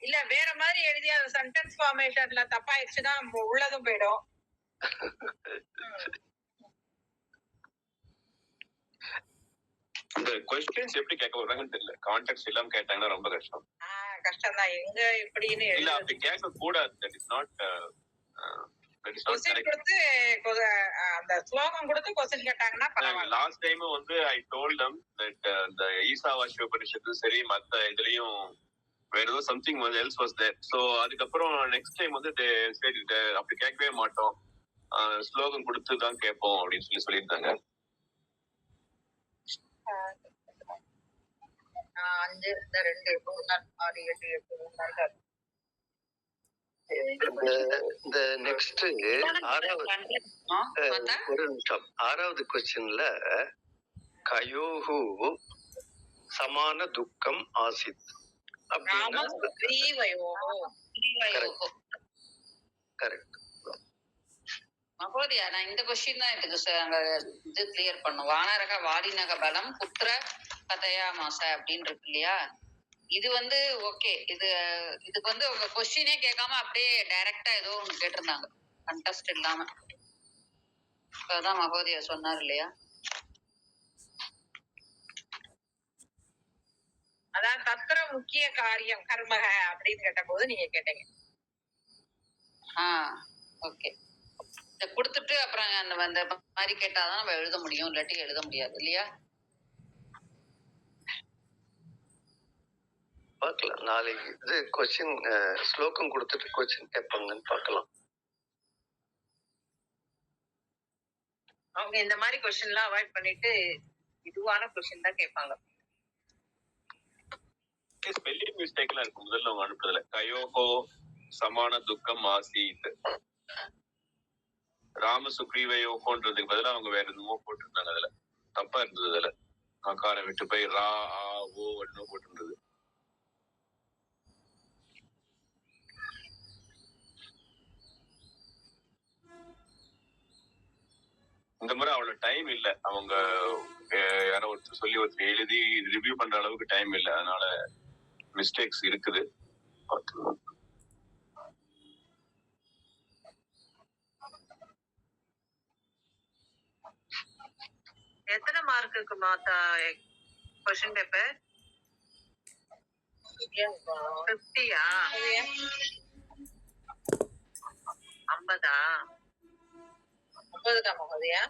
Speaker 5: இல்ல வேற மாதிரி எழுதி அந்த சென்டென்ஸ் ஃபார்மேஷன்ல தப்பாயிருச்சுன்னா உள்ளதும் போயிடும்.
Speaker 1: இந்த क्वेश्चंस எப்படி கேட்க வராங்கன்னு தெரியல. கான்டெக்ஸ்ட் இல்லாம கேட்டாங்கன்னா ரொம்ப கஷ்டம்.
Speaker 5: கஷ்டம் தான். எங்க இப்படின்னு
Speaker 1: இல்ல அப்படி கேட்க கூடாது. தட் இஸ் நாட்
Speaker 5: கொஸ்டின் கொடுத்து அந்த ஸ்லோகம் கொடுத்து கொஸ்டின் கேட்டாங்கன்னா பரவாயில்ல.
Speaker 1: லாஸ்ட் டைம் வந்து ஐ டோல்ட் them that இந்த ஈசாவாஸ்ய உபனிஷத்து சரி மத்த இதுலயும் வேற ஏதோ சம்திங் வந்து எல்ஸ் வாஸ் தேர். ஸோ அதுக்கப்புறம் நெக்ஸ்ட் டைம் வந்து சரி அப்படி கேட்கவே மாட்டோம், ஸ்லோகம் கொடுத்து தான் கேட்போம் அப்படின்னு சொல்லியிருந்தாங்க.
Speaker 5: 5 2 6 8 8
Speaker 3: இந்த நெக்ஸ்ட் ஒரு நிமிஷம், 6வது கொஸ்டின்ல கயோஹு சமான துக்கம் ஆசித் அப்படின்னா கரெக்ட்.
Speaker 2: மகோதயா, நான் இந்த கொஸ்டின் தான் இதுக்கு இது கிளியர் பண்ணும். வானரக வாடினக பலம் புத்திர கதையா மாச அப்படின்னு இருக்கு இல்லையா? இது வந்து ஓகே, இதுக்கு வந்து உங்க கொஸ்டினே கேட்காம அப்படியே டைரக்டா ஏதோ ஒண்ணு கேட்டிருந்தாங்க கண்டெஸ்ட் இல்லாம. அதான் மகோதயா சொன்னார் இல்லையா?
Speaker 5: அதான் தத்திர முக்கிய காரியம் கர்மக அப்படின்னு கேட்ட போது நீங்க கேட்டீங்க.
Speaker 2: ஓகே, இத கொடுத்துட்டு அப்புறம் அந்த மாதிரி கேட்டாதான் நம்ம எழுத முடியும், இல்லாட்டி எழுத முடியாது இல்லையா?
Speaker 3: பார்க்கலாம் நாளைக்கு இது கொஸ்டின் ஸ்லோகம் கொடுத்துட்டு கொஸ்டின் கேட்பாங்கன்னு பார்க்கலாம்.
Speaker 5: அவங்க இந்த மாதிரி கொஸ்டின் எல்லாம் அவாய்ட் பண்ணிட்டு இதுவான கொஸ்டின் தான் கேட்பாங்க.
Speaker 1: ஸ்பெல்லிங் மிஸ்டேக்லாம் இருக்கு முதல்ல அவங்க அனுப்புறதுல. கயோஹோ சமான துக்கம் ஆசித், ராம சுக்ரீவயோகோன்றதுக்கு பதிலாக அவங்க வேற எதுமோ போட்டிருந்தாங்க. அதுல தப்பா இருந்தது. அதுல அக்காரை விட்டு போய் ரா ஆ ஓ ஒன்னும் போட்டிருந்தது. இந்த முறை அவ்வளவு டைம் இல்ல. அவங்க யாரோ ஒருத்தர் சொல்லி ஒருத்தர் எழுதி ரிவ்யூ பண்ற அளவுக்கு டைம் இல்ல. அதனால மிஸ்டேக்ஸ் இருக்குது.
Speaker 5: எத்தனை மார்க்குக்கு மாத்தா கொஸ்டின் பேப்பர்? 50யா? 50ஆ? 50 தான் மகோதயா.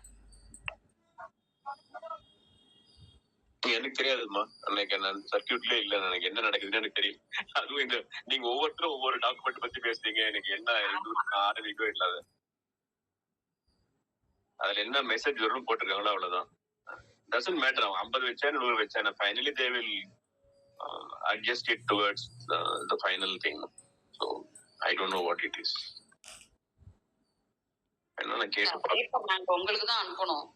Speaker 1: எனக்கு தெரியாதுமா, அன்னைக்கு நான் சர்க்கியூட்லயே இல்ல. எனக்கு என்ன நடக்குதுன்னு எனக்கு தெரியும். அதுவும் இந்த நீங்க ஒவ்வொருத்தரும் ஒவ்வொரு டாக்குமெண்ட் பத்தி பேசுறீங்க. எனக்கு என்ன ஆரம்பிக்கோ இல்லாத அதுல என்ன மெசேஜ் வரும் போட்டிருக்காங்களோ அவ்வளவுதான். Doesn't matter. அவன் 50 வச்சா 100 வச்சா finally they will adjust it towards the final thing. So I don't know what it is. என்ன நான் கேட்டு
Speaker 2: உங்களுக்கு தான் அனுப்பணும்.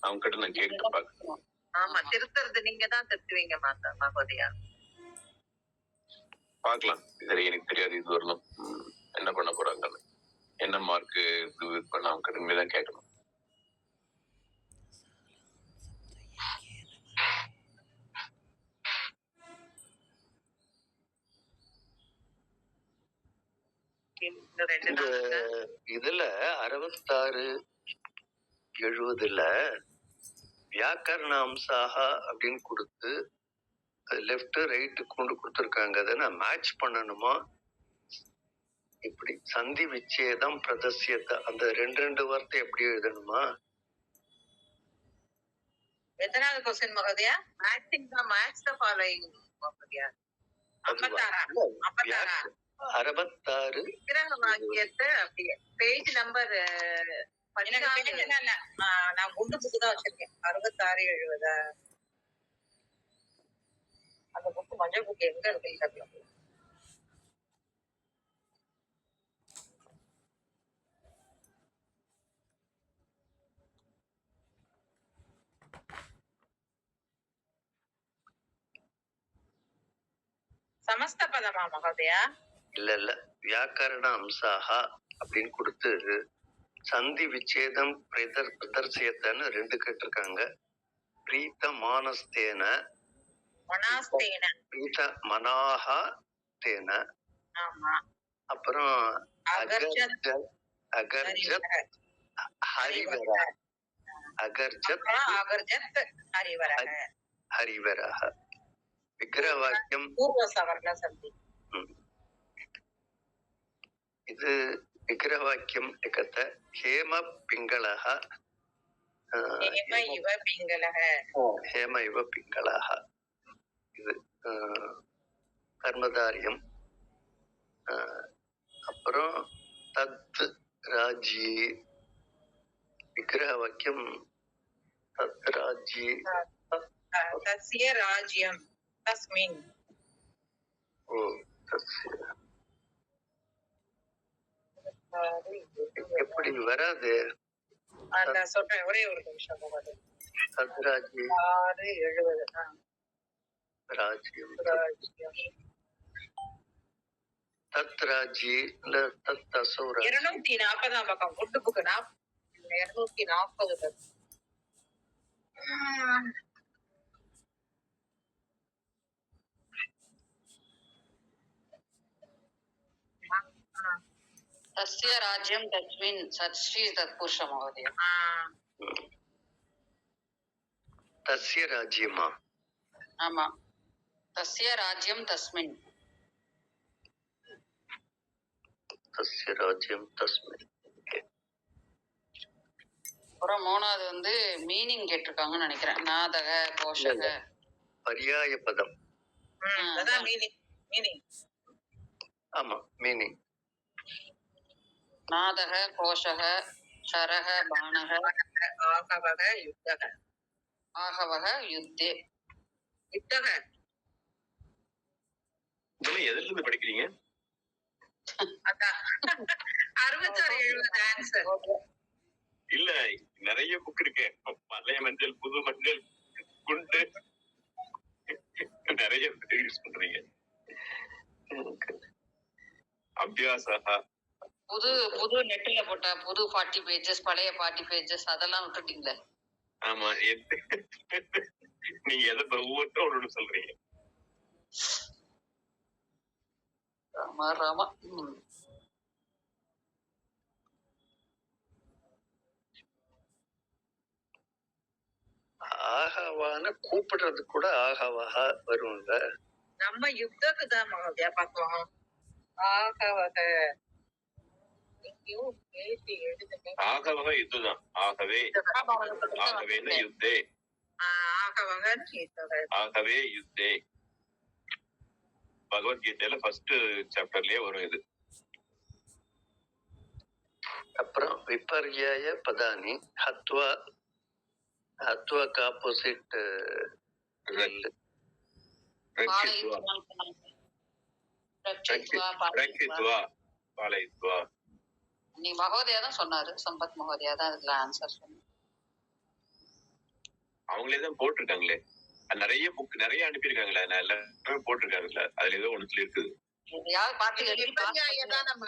Speaker 1: அவங்க கிட்ட நான் கேட்டு பாக்கணும்.
Speaker 5: ஆமா, திருத்துறது நீங்க தான் திருத்துவீங்க மகோதயா.
Speaker 1: பாக்கலாம். சரி, எனக்கு தெரியாது இது வரணும் என்ன பண்ண போறாங்க, என்ன மார்க் இது பண்ண அவங்க கிட்ட தான் கேட்கணும்.
Speaker 3: இதுல 66 70ல வியாக்கரண அம்சாகா அப்படின்னு கொடுத்து லெஃப்ட் ரைட்டு கொண்டு கொடுத்துருக்காங்க. அதை நான் மேட்ச் பண்ணணுமா? இப்படி சந்தி விச்சேதம் பிரதசியத்தை அந்த 2 வார்த்தை எப்படி எழுதணுமா?
Speaker 5: எத்தனாவது கொஸ்டின் மகோதயா? மேட்சிங் தான், மேட்ச் தி ஃபாலோயிங் மகோதயா.
Speaker 3: 66
Speaker 5: விக்கிரக வாக்கியத்தை அப்படியே பேஜ் நம்பர் 14 நான் குண்டு புக்கு தான் வச்சிருக்கேன். 66 70 அந்த புக்கு மஞ்சள் புக்கு எங்க இருக்கு? சமஸ்த பதமா மகோதயா?
Speaker 3: இல்ல வியாக்கரண அம்சாக அப்படின்னு கொடுத்து சந்தி விச்சேதம் பிரதர்சியத்தன்னு 2 கேட்டிருக்காங்க. பிரீத்த மானஸ்தேன,
Speaker 5: மனாஸ்தேன.
Speaker 3: பிரீத்த மனாஹா தேன,
Speaker 5: ஆமா.
Speaker 3: அப்புறம்
Speaker 5: அகர்ஜத்
Speaker 3: அகர்ஜத் ஹரிவர, அகர்ஜத்
Speaker 5: அகர்ஜத் ஹரிவரக.
Speaker 3: ஹரிவரஹ. விக்கிரக வாக்கியம்
Speaker 5: பூர்வ சவர்ண சந்தி.
Speaker 3: இது விக்கிரக வாக்கியம் එකත ஹேம பிங்களஹ,
Speaker 5: ஹேம இவ பிங்களஹ.
Speaker 3: ஹேம இவ பிங்களஹ. இது கர்மதாரியம். அப்புறம் தத் ராஜ்யி விக்கிரக வாக்கியம் தத் ராஜ்யி
Speaker 5: தஸ்ய ராஜ்யம் தஸ்மின்.
Speaker 3: ஓ தஸ்ய எப்படி வராது?
Speaker 5: அந்த சொல்றேன், ஒரே ஒரு நிமிஷம் போகுது.
Speaker 3: தத் ராஜ்யி
Speaker 5: 670.
Speaker 3: ராஜ்யம் தத் ராஜ்யி இல்ல தத் அசௌ ராஜ்யி.
Speaker 5: 240 பக்கம் குட்டு புக்கு 240.
Speaker 2: तस्य राज्यं तस्मिन् सत्श्री तत्पुरुष महोदय.
Speaker 3: தஸ்ய ராஜ்யமா?
Speaker 2: ஆமா, तस्य राज्यं तस्मिन्.
Speaker 3: தஸ்ய ராஜ்யம் தஸ்மின்.
Speaker 2: அப்புறம் 3வது வந்து மீனிங் கேட்டிருக்காங்கன்னு நினைக்கிறேன். நாதக கோஷக
Speaker 3: பர்யாய பதம்.
Speaker 5: அதான் மீனிங்.
Speaker 3: ஆமா மீனிங்.
Speaker 2: நாதக கோஷக சரக பாணக
Speaker 5: ஆகவக யுத்தக.
Speaker 2: ஆகவக யுத்தே.
Speaker 5: யுத்தக
Speaker 1: இதெல்லாம் எதுல இருந்து படிக்கிறீங்க?
Speaker 5: அதான் 66-70 ஆன்சர்.
Speaker 1: இல்ல நிறைய புக் இருக்கு. பழைய மஞ்சள், புது மஞ்சள், குண்டு நிறைய யூஸ் பண்றீங்க. அபியாசா
Speaker 2: புது நெட்ல போட்ட புது 40 பேஜஸ், பழைய 40 பேஜஸ் அதெல்லாம் விட்டுட்டீங்களே.
Speaker 1: ஆமா, நீங்க எதை ஒவ்வொருத்தரும் ஒண்ணு சொல்றீங்க.
Speaker 2: ராமா ராமா.
Speaker 3: ஆகவான கூப்பிடுறது கூட ஆகவா வரும்ல.
Speaker 5: நம்ம யுத்தக்கு தான் மகோதயா பார்த்தோம். ஆகவக
Speaker 1: ஆகவக யுத்தம். ஆகவே ஆகவே யுத்தே.
Speaker 5: ஆகவக யுத்தக.
Speaker 1: ஆகவே யுத்தே பகவத்கீதையில ஃபர்ஸ்ட் சாப்டர்லயே வரும் இது.
Speaker 3: அப்புறம் விபர்யாய பதானி ஹத்வா. ஹத்வாக்கு ஆப்போசிட்
Speaker 2: நீ மகோதயா தான் சொன்னாரு, சம்பத் மகோதயா தான் அதுல ஆன்சர் சொன்னாரு.
Speaker 1: அவங்களே தான் போட்டிருக்காங்களே, நிறைய புக் நிறைய அனுப்பியிருக்காங்களே, எல்லாருமே போட்டிருக்காங்கல்ல, அதுல ஏதோ ஒண்ணுல இருக்குது.
Speaker 2: யாரு பாத்து
Speaker 5: விபர்யாய தான் நம்ம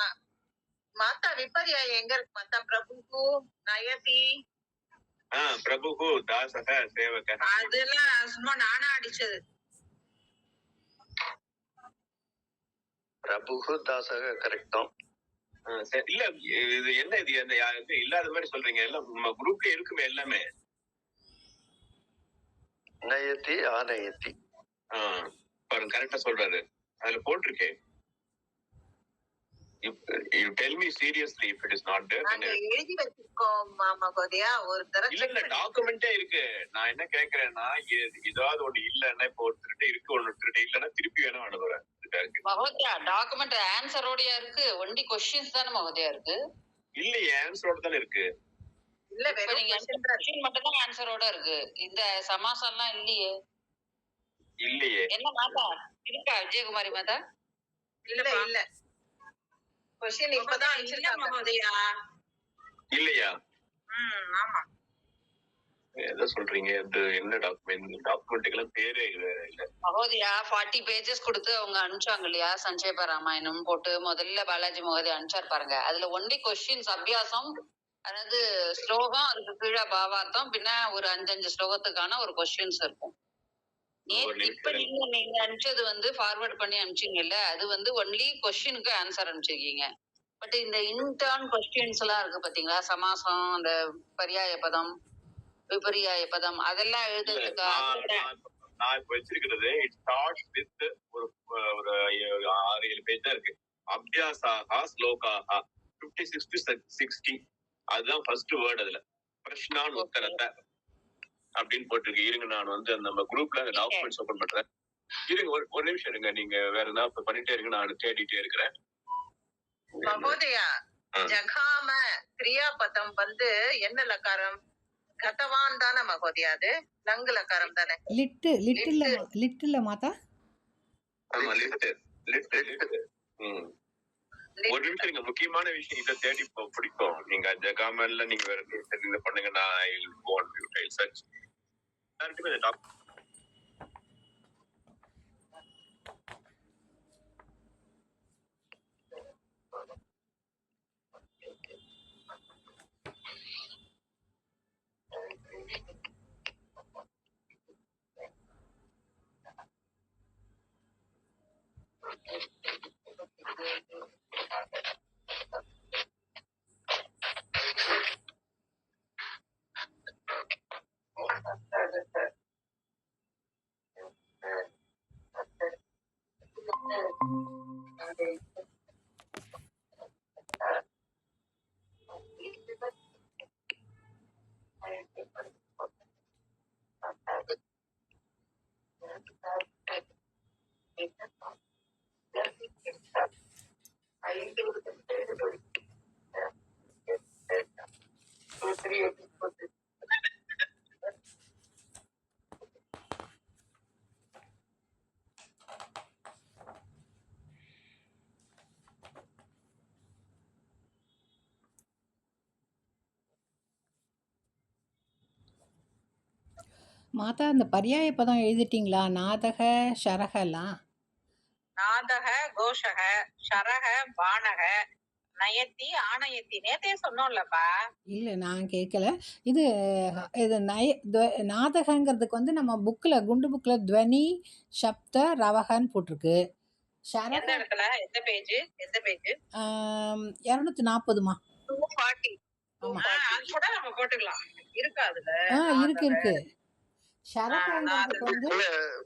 Speaker 5: மாத்தா. விபர்யாய எங்க இருக்கு மாத்தா? பிரபுகு நயதி.
Speaker 1: பிரபுகு தாசக சேவக.
Speaker 5: அதெல்லாம் சும்மா நானா அடிச்சது.
Speaker 3: பிரபுகு தாசக கரெக்டும்.
Speaker 1: இல்ல இது என்ன, இது இல்லாத மாதிரி சொல்றீங்க. எல்லாம் குரூப்ல இருக்குமே எல்லாமே.
Speaker 3: நயதி ஆனயதி.
Speaker 1: பாருங்க கரெக்டா சொல்றாரு, அதுல போட்டிருக்கேன். You tell me seriously if it is not there.
Speaker 5: நாங்க எழுதி வச்சிருக்கோம் மகோதயா. ஒரு தடவை
Speaker 1: இல்ல டாக்குமெண்டே இருக்கு. நான் என்ன கேக்குறேன்னா, ஏதாவது ஒண்ணு இல்லன்னா, இப்போ ஒருத்தருட்ட இருக்கு, ஒருத்தருட்ட இல்லன்னா திருப்பி வேணா அனுப்புறேன்.
Speaker 2: மகோதயா டாக்குமெண்ட் ஆன்சரோடயா இருக்கு, ஒன்லி क्वेश्चंस தான மகோதயா இருக்கு.
Speaker 1: இல்லையே, ஆன்சரோட தான இருக்கு.
Speaker 5: இல்ல வெறும்
Speaker 2: क्वेश्चन மட்டும் தான் ஆன்சரோட இருக்கு. இந்த சமாசம்லாம் இல்லையே.
Speaker 1: இல்லையே
Speaker 2: என்ன மாதா இருக்கா விஜயகுமாரி மாதா?
Speaker 5: இல்ல क्वेश्चन இப்பதான் அனுப்பிச்சிருக்காங்க மகோதயா.
Speaker 1: இல்லையா?
Speaker 5: ஆமா.
Speaker 1: எதை சொல்றீங்க? இது என்ன டாக்குமெண்ட்டுக்கெல்லாம் பேரே இல்ல.
Speaker 2: மகோதயா 40 பேஜஸ் கொடுத்து அவங்க அனுப்பிச்சாங்க இல்லையா, சஞ்சயப ராமாயணம் போட்டு முதல்ல பாலாஜி மகோதயா அனுப்பிச்சார் பாருங்க. அதுல ஒன்லி கொஸ்டின்ஸ் அபியாசம், அதாவது ஸ்லோகம், அதுக்கு கீழே பாவார்த்தம், பின்ன ஒரு 5 ஸ்லோகத்துக்கான ஒரு கொஸ்டின்ஸ் இருக்கும். இப்ப நீங்க அனுப்பிச்சது வந்து ஃபார்வர்ட் பண்ணி அனுப்பிச்சீங்கல்ல, அது வந்து ஒன்லி கொஸ்டினுக்கு ஆன்சர் அனுப்பிச்சிருக்கீங்க. பட் இந்த இன்டர்ன் கொஸ்டின்ஸ் எல்லாம் இருக்கு பாத்தீங்களா, சமாசம், அந்த பரியாய பதம், விபரியாய பதம், அதெல்லாம் எழுதுறதுக்கா?
Speaker 1: நான் இப்ப வச்சிருக்கிறது இட் ஸ்டார்ட்ஸ் வித் ஒரு ஒரு 6-7 பேஜ் தான் இருக்கு. அபியாசாகா ஸ்லோகாகா 56 to 60 அதுதான் ஃபர்ஸ்ட் வேர்ட். அதுல பிரஷ்னான் உத்தரத்தை அப்படின்னு போட்டிருக்கு. இருங்க, நான் வந்து நம்ம குரூப்ல அந்த டாக்குமெண்ட்ஸ் ஓபன் பண்றேன். இருங்க, ஒரு நிமிஷம் இருங்க. நீங்க வேற ஏதாவது பண்ணிட்டே இருங்க, நான் தேடிட்டே இருக்கிறேன்.
Speaker 5: மகோதயா, ஜகாம கிரியாபதம் வந்து என்ன லக்காரம்? கதவான் தானே மகோதயா? அது லங்கு லக்காரம் தானே?
Speaker 4: லிட்டில் மாதா.
Speaker 1: ஆமா, லிட்டு. ஒரு நிமிஷம், நீங்க முக்கியமான விஷயம் இதை தேடி பிடிக்கும். நீங்க ஜகாமல்ல நீங்க வேற தெரிஞ்ச பண்ணுங்க. நான் I will go on you tile search.
Speaker 4: மாதா, அந்த பரியாய பதம் எழுதிட்டீங்களா? நாதக ஷரகலாம்.
Speaker 5: நாதக கோஷக ஷரக பானக நயத்தி ஆணயத்தி நேத்தே சொன்னோம்லப்பா.
Speaker 4: இல்லை, நான் கேட்கல. இது இது நாதகங்கிறதுக்கு வந்து நம்ம புக்கில், குண்டு புக்கில் துவனி சப்த ரவகன்னு போட்டிருக்கு.
Speaker 5: எந்த இடத்துல? எந்த பேஜ்?
Speaker 4: 240மா.
Speaker 5: 240. அது கூட நம்ம போட்டுக்கலாம். இருக்கா அதுல?
Speaker 4: இருக்கு. ஷரகங்கிறதுக்கு வந்து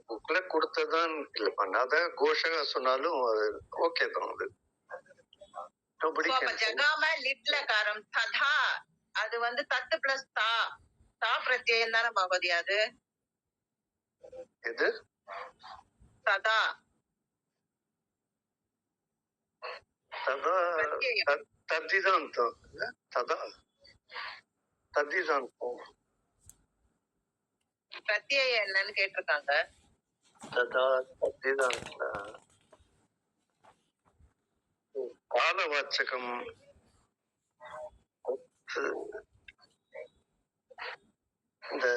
Speaker 3: புக்ல கொடுத்ததான் இல்லப்பா. நாதக கோஷக சொன்னாலும் ஓகே தான். அது
Speaker 5: ஜகாம லிட்ல காரம் ததா, அது வந்து தத்து பிளஸ் தா, தா பிரத்யயம் தானே மகோதயா? அது
Speaker 3: எது?
Speaker 5: ததா
Speaker 3: ததா தத்திதாந்தம். ததா தத்திதாந்தம்.
Speaker 5: பிரத்யயம் என்னன்னு கேட்டிருக்காங்க.
Speaker 3: ததா தத்திதாந்தம் காலவாச்சகம். இந்த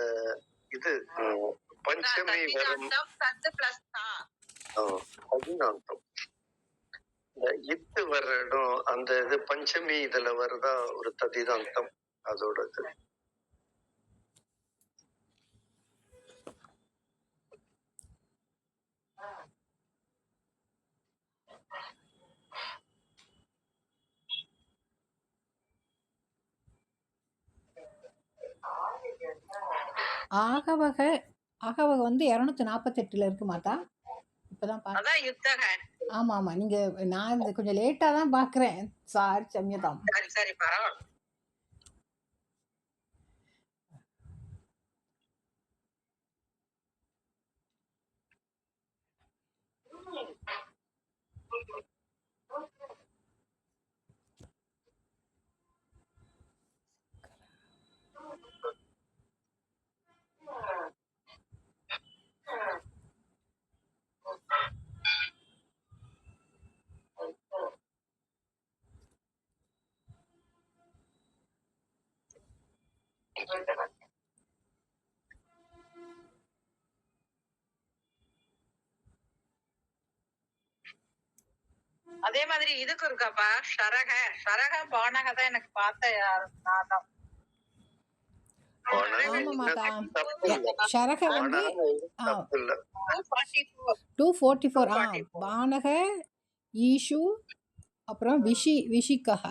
Speaker 3: இது பஞ்சமி வரும்.
Speaker 5: தத்து பிளஸ் தா
Speaker 3: தத்திதாந்தம். இந்த இத்து வர்ற இடம், அந்த இது பஞ்சமி இதுல வருதா ஒரு தத்திதாந்தம். அதோட இது
Speaker 4: ஆகவக வந்து 248 இருக்கு மாதா. இப்பதான் ஆமா. நீங்க, நான் கொஞ்சம் லேட்டா தான் பாக்குறேன். சாரி, சமயதாம்.
Speaker 5: சரி பரவாயில்ல. அதே மாதிரி இதுக்கு இருக்காப்பா ஷரக பானக தான் எனக்கு பார்த்த நாதம்.
Speaker 4: ஆமா மாதா. ஷரக வந்து
Speaker 5: 244.
Speaker 4: 244. பானக, ஈஷு, அப்புறம் விஷிகஹ.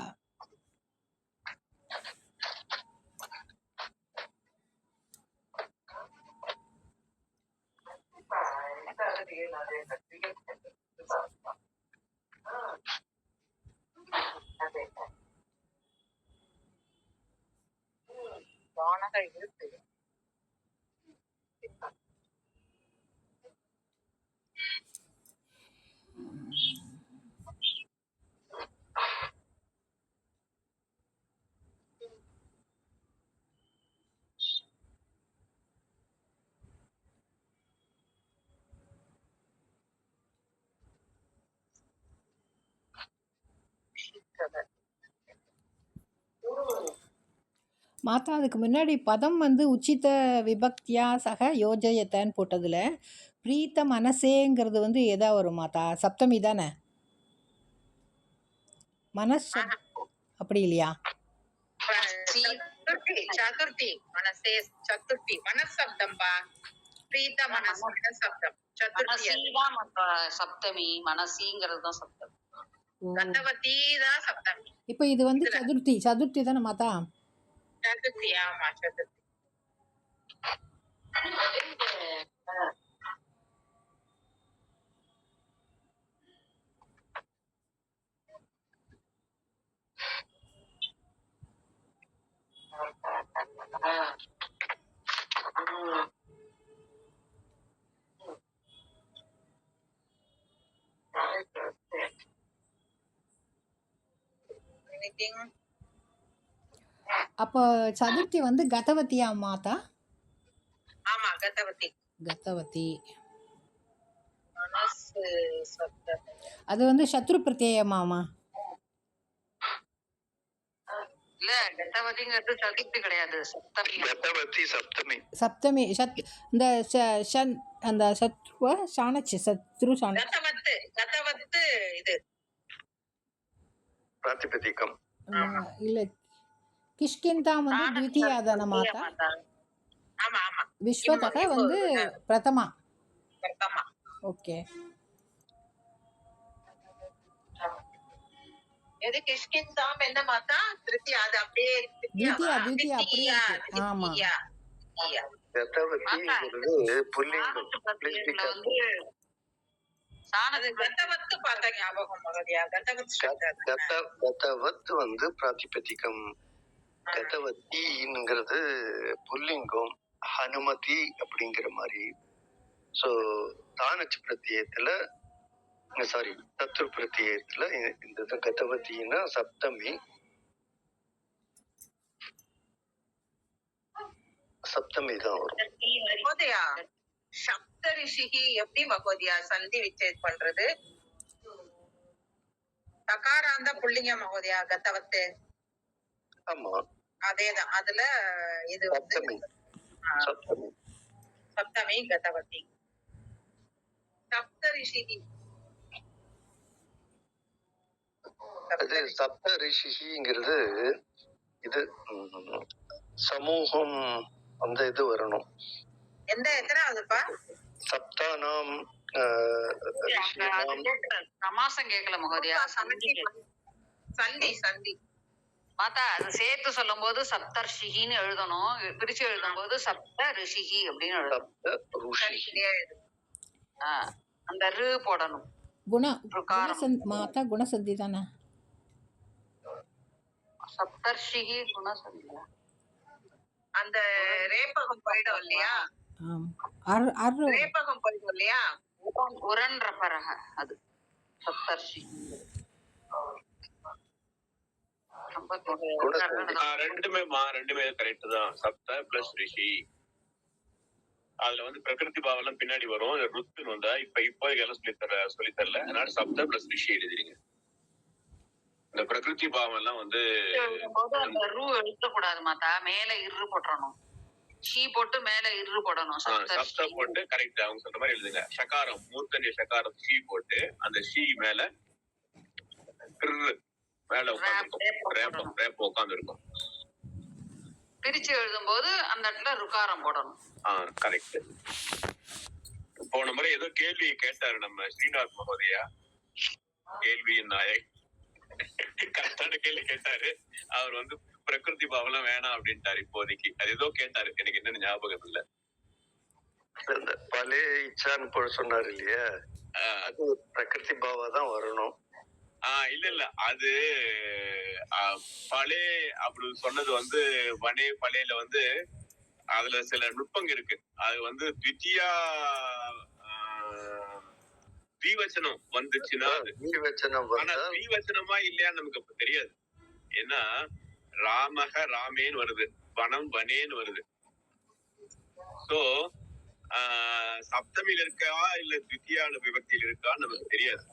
Speaker 5: பானக இருக்கு.
Speaker 4: மாதா அதுக்கு முன்னாடி பதம் வந்து உச்சித விபக்தியா சக யோஜயத்தன்னு போட்டதுல பிரீத்த மனசேங்கிறது வந்து எதா வரும் மாதா? சப்தமி தானே? மனஸ் அப்படி இல்லையா?
Speaker 5: சதுர்த்தி மனசே சதுர்த்தி மனசப்தம் பா. பிரீத்த மனசு மனசப்தம். சதுர்த்தி
Speaker 2: சப்தமி மனசிங்கிறது தான் சப்தமி.
Speaker 5: கந்தவதி தான் சப்தமி.
Speaker 4: இப்போ இது வந்து சதுர்த்தி தானே மாதா?
Speaker 5: சதுர்த்தி. ஆமா சதுர்த்தி.
Speaker 4: அப்போ சதுர்த்தி வந்து கதவதியா மாதா?
Speaker 5: ஆமா கதவதி. மனசு சப்தம்.
Speaker 4: அது வந்து சத்ரு பிரத்யயமாமா?
Speaker 2: இல்ல கதவதிங்கிறது சதுர்த்தி கிடையாது, சப்தமி.
Speaker 4: சப்தமி இந்த அந்த சத்ருவ சாணச்சு சத்ரு சாணச்சு
Speaker 5: கதவத்து இது
Speaker 3: பிராதிபதிகம்.
Speaker 4: இல்ல கிஷ்கிந்தா வந்து த்விதீயாதான மாதா?
Speaker 5: ஆமா ஆமா.
Speaker 4: விஸ்வதக வந்து பிரதமா. ஓகே.
Speaker 5: எது கிஷ்கிந்தாம் என்ன மாதா? திருத்தி அது அப்படியே
Speaker 4: த்விதீயா அப்படியே இருக்கு. ஆமா.
Speaker 3: கதவதிங்கிறது புல்லிங்கம்.
Speaker 5: கதவத்து பார்த்த ஞாபகம் மகதியா.
Speaker 3: கதவத் வந்து பிராதிபதிகம். கதவத்திங்கிறது புல்லிங்கம். ஹனுமதி அப்படிங்கிற மாதிரி. ஸோ தானச்சு பிரத்யயத்துல சத்ரு பிரத்யயத்துல இந்த கதவத்தின்னா சப்தமி தான் வரும்.
Speaker 5: மகோதயா சப்த ரிஷிகி எப்படி மகோதயா சந்தி விச்சேத் பண்றது? தகாராந்த புள்ளிங்க மகோதயா கதவத்து.
Speaker 3: ஆமா
Speaker 5: அதேதான். அதுல இது சப்தமி கதவதி. சப்த ரிஷிகி
Speaker 3: அது சப்த ரிஷிங்கிறது இது சமூகம் அந்த இது வரணும்.
Speaker 5: எத்தனாவதுப்பா?
Speaker 3: சப்தானாம்
Speaker 2: சமாசம் கேட்கல மகோதயா.
Speaker 5: சந்தி
Speaker 2: மாதா அது சேர்த்து சொல்லும் போது சப்தர்ஷிகின்னு எழுதணும், பிரிச்சு எழுதும் போது சப்த ரிஷிகி அப்படின்னு எழுதணும். அந்த ரு போடணும்.
Speaker 4: மாதா குணசந்தி தானே?
Speaker 2: சப்தர்ஷிகி குணசந்தி.
Speaker 5: அந்த ரேபகம் போயிடும் இல்லையா? ரேபகம் போயிடும் இல்லையா?
Speaker 2: உரன்ற பரக அது சப்தர்ஷி.
Speaker 1: ரெண்டுமே கரெக்ட் தான். சப்த பிளஸ் ரிஷி. அதுல வந்து பிரகிருதி பாவம் பின்னாடி வரும். ருத்துன்னு வந்தா இப்போ எல்லாம் சொல்லி தரல. அதனால சப்த பிளஸ் ரிஷி எழுதிருங்க. இந்த பிரகிருதி பாவம் எல்லாம் வந்து
Speaker 2: ரூ எழுதக்கூடாது மாதா, மேல இரு போட்டுறணும். ஷீ போட்டு மேல இரு போடணும்.
Speaker 1: சப்த போட்டு கரெக்ட் அவங்க சொல்ற மாதிரி எழுதுங்க. சகாரம் மூர்த்தனிய சகாரம் ஷீ போட்டு அந்த ஷீ மேல மேல உட்காந்துருக்கும், ரேப் உட்காந்து இருக்கும்.
Speaker 2: பிரிச்சு எழுதும்போது அந்த இடத்துல ருக்காரம் போடணும்.
Speaker 1: கரெக்ட். போன முறை ஏதோ கேள்வி கேட்டாரு நம்ம ஸ்ரீநாத் மகோதயா, கேள்வியின் நாயக். கரெக்டான கேள்வி கேட்டாரு. அவர் வந்து பிரகிருதி பாவெல்லாம் வேணாம் அப்படின்ட்டாரு இப்போதைக்கு. அது ஏதோ கேட்டாரு, எனக்கு என்னன்னு ஞாபகம் இல்ல.
Speaker 3: பழைய இச்சான்னு சொன்னாரு இல்லையா, அது பிரகிருதி பாவா தான் வரணும்.
Speaker 1: இல்ல அது பழைய அப்படி சொன்னது வந்து வனே பழையில வந்து அதுல சில நுட்பங்க இருக்கு. அது வந்து த்விதியா தீவச்சனம் வந்துச்சுன்னா, ஆனா தீவச்சனமா இல்லையான்னு நமக்கு அப்ப தெரியாது. ஏன்னா ராமக ராமேன்னு வருது, வனம் வனேன்னு வருது. சோ சப்தமியில இருக்கா இல்ல த்விதியால விபக்தியில இருக்கான்னு நமக்கு தெரியாது.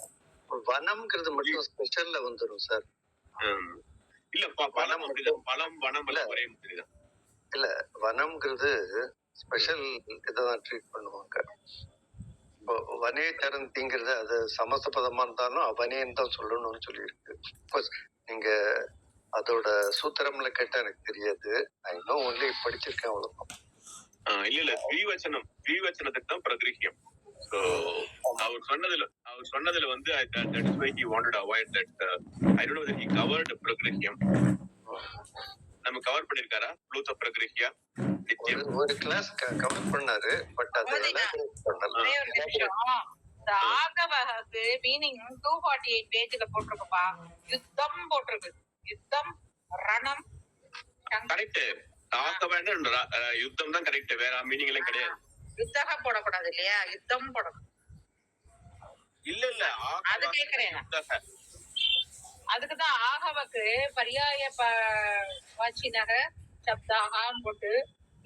Speaker 3: வனம்ங்கிறது மட்டும் ஸ்பெஷல்ல வந்துடும் சார்.
Speaker 1: இல்ல பலம் அப்படிதான், பலம் வனம் எல்லாம் ஒரே மாதிரிதான்.
Speaker 3: இல்ல வனம்ங்கிறது ஸ்பெஷல் இதான் ட்ரீட் பண்ணுவாங்க. இப்போ வனே தரந்திங்கிறது அது சமஸ்பதமா இருந்தாலும் அவனேன்னு தான் சொல்லணும்னு சொல்லியிருக்கு. நீங்க அதோட சூத்திரம்ல கேட்டா எனக்கு தெரியாது. நான் இன்னும் ஒன்லி படிச்சிருக்கேன் அவ்வளவுதான்.
Speaker 1: இல்ல தீவச்சனத்துக்கு தான் பிரகிருஹ்யம். So அவர் சொன்னதுல வந்து that is why he wanted to avoid that. I don't know whether he covered பிரகிருஹ்யம். நம்ம கவர் பண்ணிருக்காரா ப்ளூத் ஆஃப் பிரகிருஹ்யா?
Speaker 3: ஒரு கிளாஸ் கவர் பண்ணாரு, பட் அது பண்ணல.
Speaker 5: இந்த ஆகவஹக்கு மீனிங் 248 பேஜ்ல போட்டிருக்குப்பா. யுத்தம் போட்டிருக்கு. யுத்தம், ரணம்.
Speaker 1: கரெக்ட். ஆகவன்னா யுத்தம் தான் கரெக்ட், வேற மீனிங் எல்லாம் கிடையாது.
Speaker 5: யுத்தக போடக்கூடாது இல்லையா, யுத்தம் போடணும்.
Speaker 1: இல்ல
Speaker 5: அது கேக்குறேன். அதுக்குதான் ஆகவக்கு பரியாய வாச்சினக சப்தாகான்னு போட்டு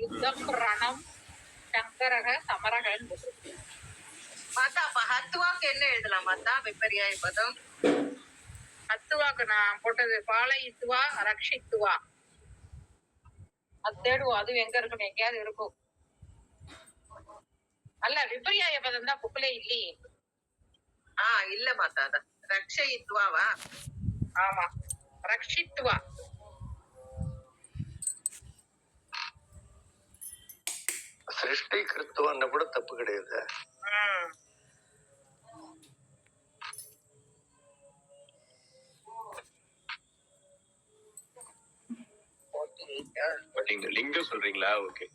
Speaker 5: யுத்தம், ரணம், சங்கரக, சமரகன்னு போட்டு. மாத்தா அப்ப ஹத்துவாக்கு என்ன எழுதலாம் மாத்தா? விபரியாய பதம் ஹத்துவாக்கு நான் போட்டது பாலயித்துவா, ரக்ஷித்துவா. அது தேடுவோம், அது எங்க இருக்கும், எங்கேயாவது இருக்கும். அல்ல விபரியாய பதம் தான் புக்லே இல்லையே. இல்ல மாத்தா, அதான் ரக்ஷயித்வாவா? ஆமா, ரக்ஷித்வா.
Speaker 3: சிருஷ்டி கிருத்துவான்னு கூட தப்பு கிடையாது.
Speaker 1: நீங்க லிங்கம் சொல்றீங்களா? ஓகே.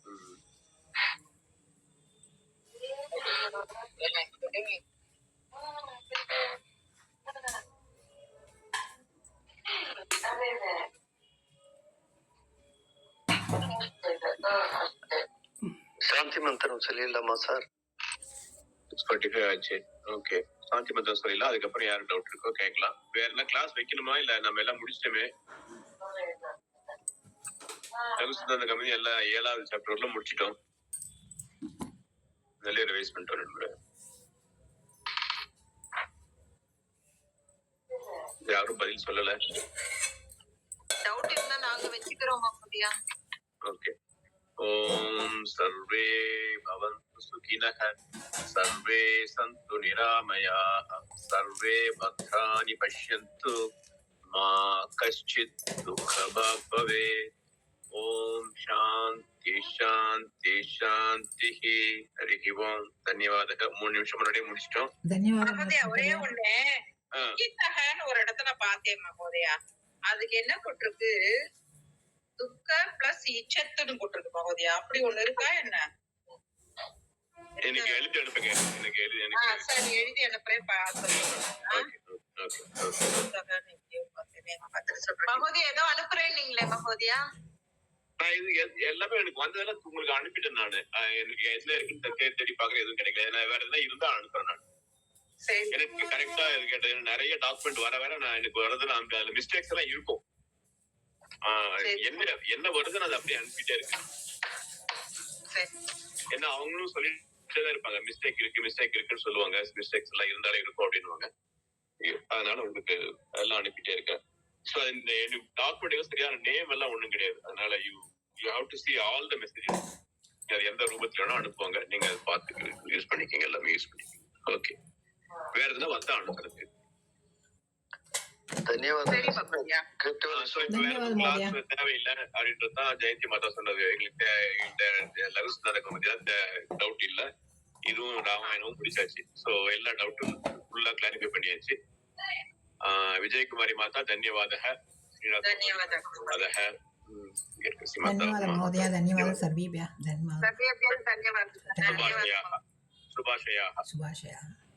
Speaker 3: சாந்தி மந்திரம் சொல்லிடலாமா சார்?
Speaker 1: 45 ஆச்சு. ஓகே, சாந்தி மந்திரம் சொல்லிடலாம். அதுக்கப்புறம் யாரும் டவுட் இருக்கோ கேட்கலாம். வேற என்ன கிளாஸ் வைக்கணுமா இல்ல நம்ம எல்லாம் முடிச்சிட்டோமே? அந்த கம்பெனி எல்லாம் 7வது சாப்டர்ல முடிச்சிட்டோம். நல்ல ரிவைஸ் பண்ணிட்டு வரணும். யாரும் பதில் சொல்லல.
Speaker 5: டவுட் இருந்தா நாங்க வெச்சுக்கிறோம் அப்படியா?
Speaker 1: ஓகே. ஓம் சர்வே பவந்து சுகினஹ, சர்வே சந்து நிராமயாஹ, சர்வே பத்ராணி பஷ்யந்து, மா கஷ்சித் துக்கபாக் பவேத். ஓம் சாந்தி சாந்தி சாந்தி. ஹரி ஓம். தன்யவாதக. 3 நிமிஷம் முன்னாடியே முடிச்சிட்டோம்.
Speaker 4: தன்யவாதம்.
Speaker 5: ஒரே ஒண்ணு ஒரு இடத்துல பார்த்தேன் மகோதயா, அதுக்கு என்ன போட்டிருக்கு? துக்க பிளஸ் இச்சத்துன்னு போட்டிருக்கு மகோதயா. அப்படி ஒண்ணு இருக்கா என்ன?
Speaker 1: எனக்கு எழுதி அனுப்புங்க.
Speaker 5: சரி, எழுதி அனுப்புறேன். மகோதயா ஏதோ அனுப்புறேன் நீங்களே மகோதயா?
Speaker 1: நான் இது எல்லாமே எனக்கு வந்ததெல்லாம் உங்களுக்கு அனுப்பிட்டேன். நானு எனக்கு எதுல இருக்குன்னு தேடி பாக்குற எதுவும் கிடைக்கல. வேற எதுனா இருந்தா அனுப்புறேன். நான் எனக்கு கரெக்டா கேட்டது நிறைய டாக்குமெண்ட் வர நான் எனக்கு வரதுல அந்த மிஸ்டேக்ஸ் எல்லாம் இருக்கும். என்ன வருதுன்னு அதை அப்படியே அனுப்பிட்டே இருக்கேன். என்ன அவங்களும் சொல்லிட்டே தான் இருப்பாங்க, மிஸ்டேக் இருக்குன்னு சொல்லுவாங்க. மிஸ்டேக்ஸ் எல்லாம் இருந்தாலே இருக்கும் அப்படின்னுவாங்க. அதனால உங்களுக்கு எல்லாம் அனுப்பிட்டே இருக்கேன். ஸோ இந்த டாக்குமெண்ட் சரியான நேம் எல்லாம் ஒண்ணும் கிடையாது. அதனால you have to see all the messages. எந்த ரூபத்துல வேணா அனுப்புவாங்க, நீங்க அதை பார்த்து யூஸ் பண்ணிக்கீங்க. எல்லாமே யூஸ் பண்ணிக்கீங்க. ஓகே, வேற எதுனா வந்தா அனுப்புறது.
Speaker 3: ಧನ್ಯವಾದ
Speaker 5: ಸರಿ ಮಹೋದಯ.
Speaker 1: So, இப்ப வேற
Speaker 4: தன்யவாதம்
Speaker 1: class
Speaker 4: மோதியா.
Speaker 1: தேவையில்லை அப்படின்றது தான் ஜெயந்தி மாதா சொன்னது. எங்களுக்கு லெவல்த் நடக்க முடியாத டவுட் இல்ல. இதுவும் ராமாயணமும் முடிச்சாச்சு. ஸோ எல்லா டவுட்டும் ஃபுல்லா கிளாரிஃபை பண்ணியாச்சு. விஜயகுமாரி மாதா தன்யவாதः.
Speaker 5: ಧನ್ಯವಾದ.
Speaker 4: धन्यवादः महोदय, धन्यवादः सर्वेभ्यः, धन्यवादः,
Speaker 5: ಸರ್ವೇಭ್ಯः ಧನ್ಯವಾದ.
Speaker 1: ಶುಭಾಶಯಾः.
Speaker 4: शुभाशयाः.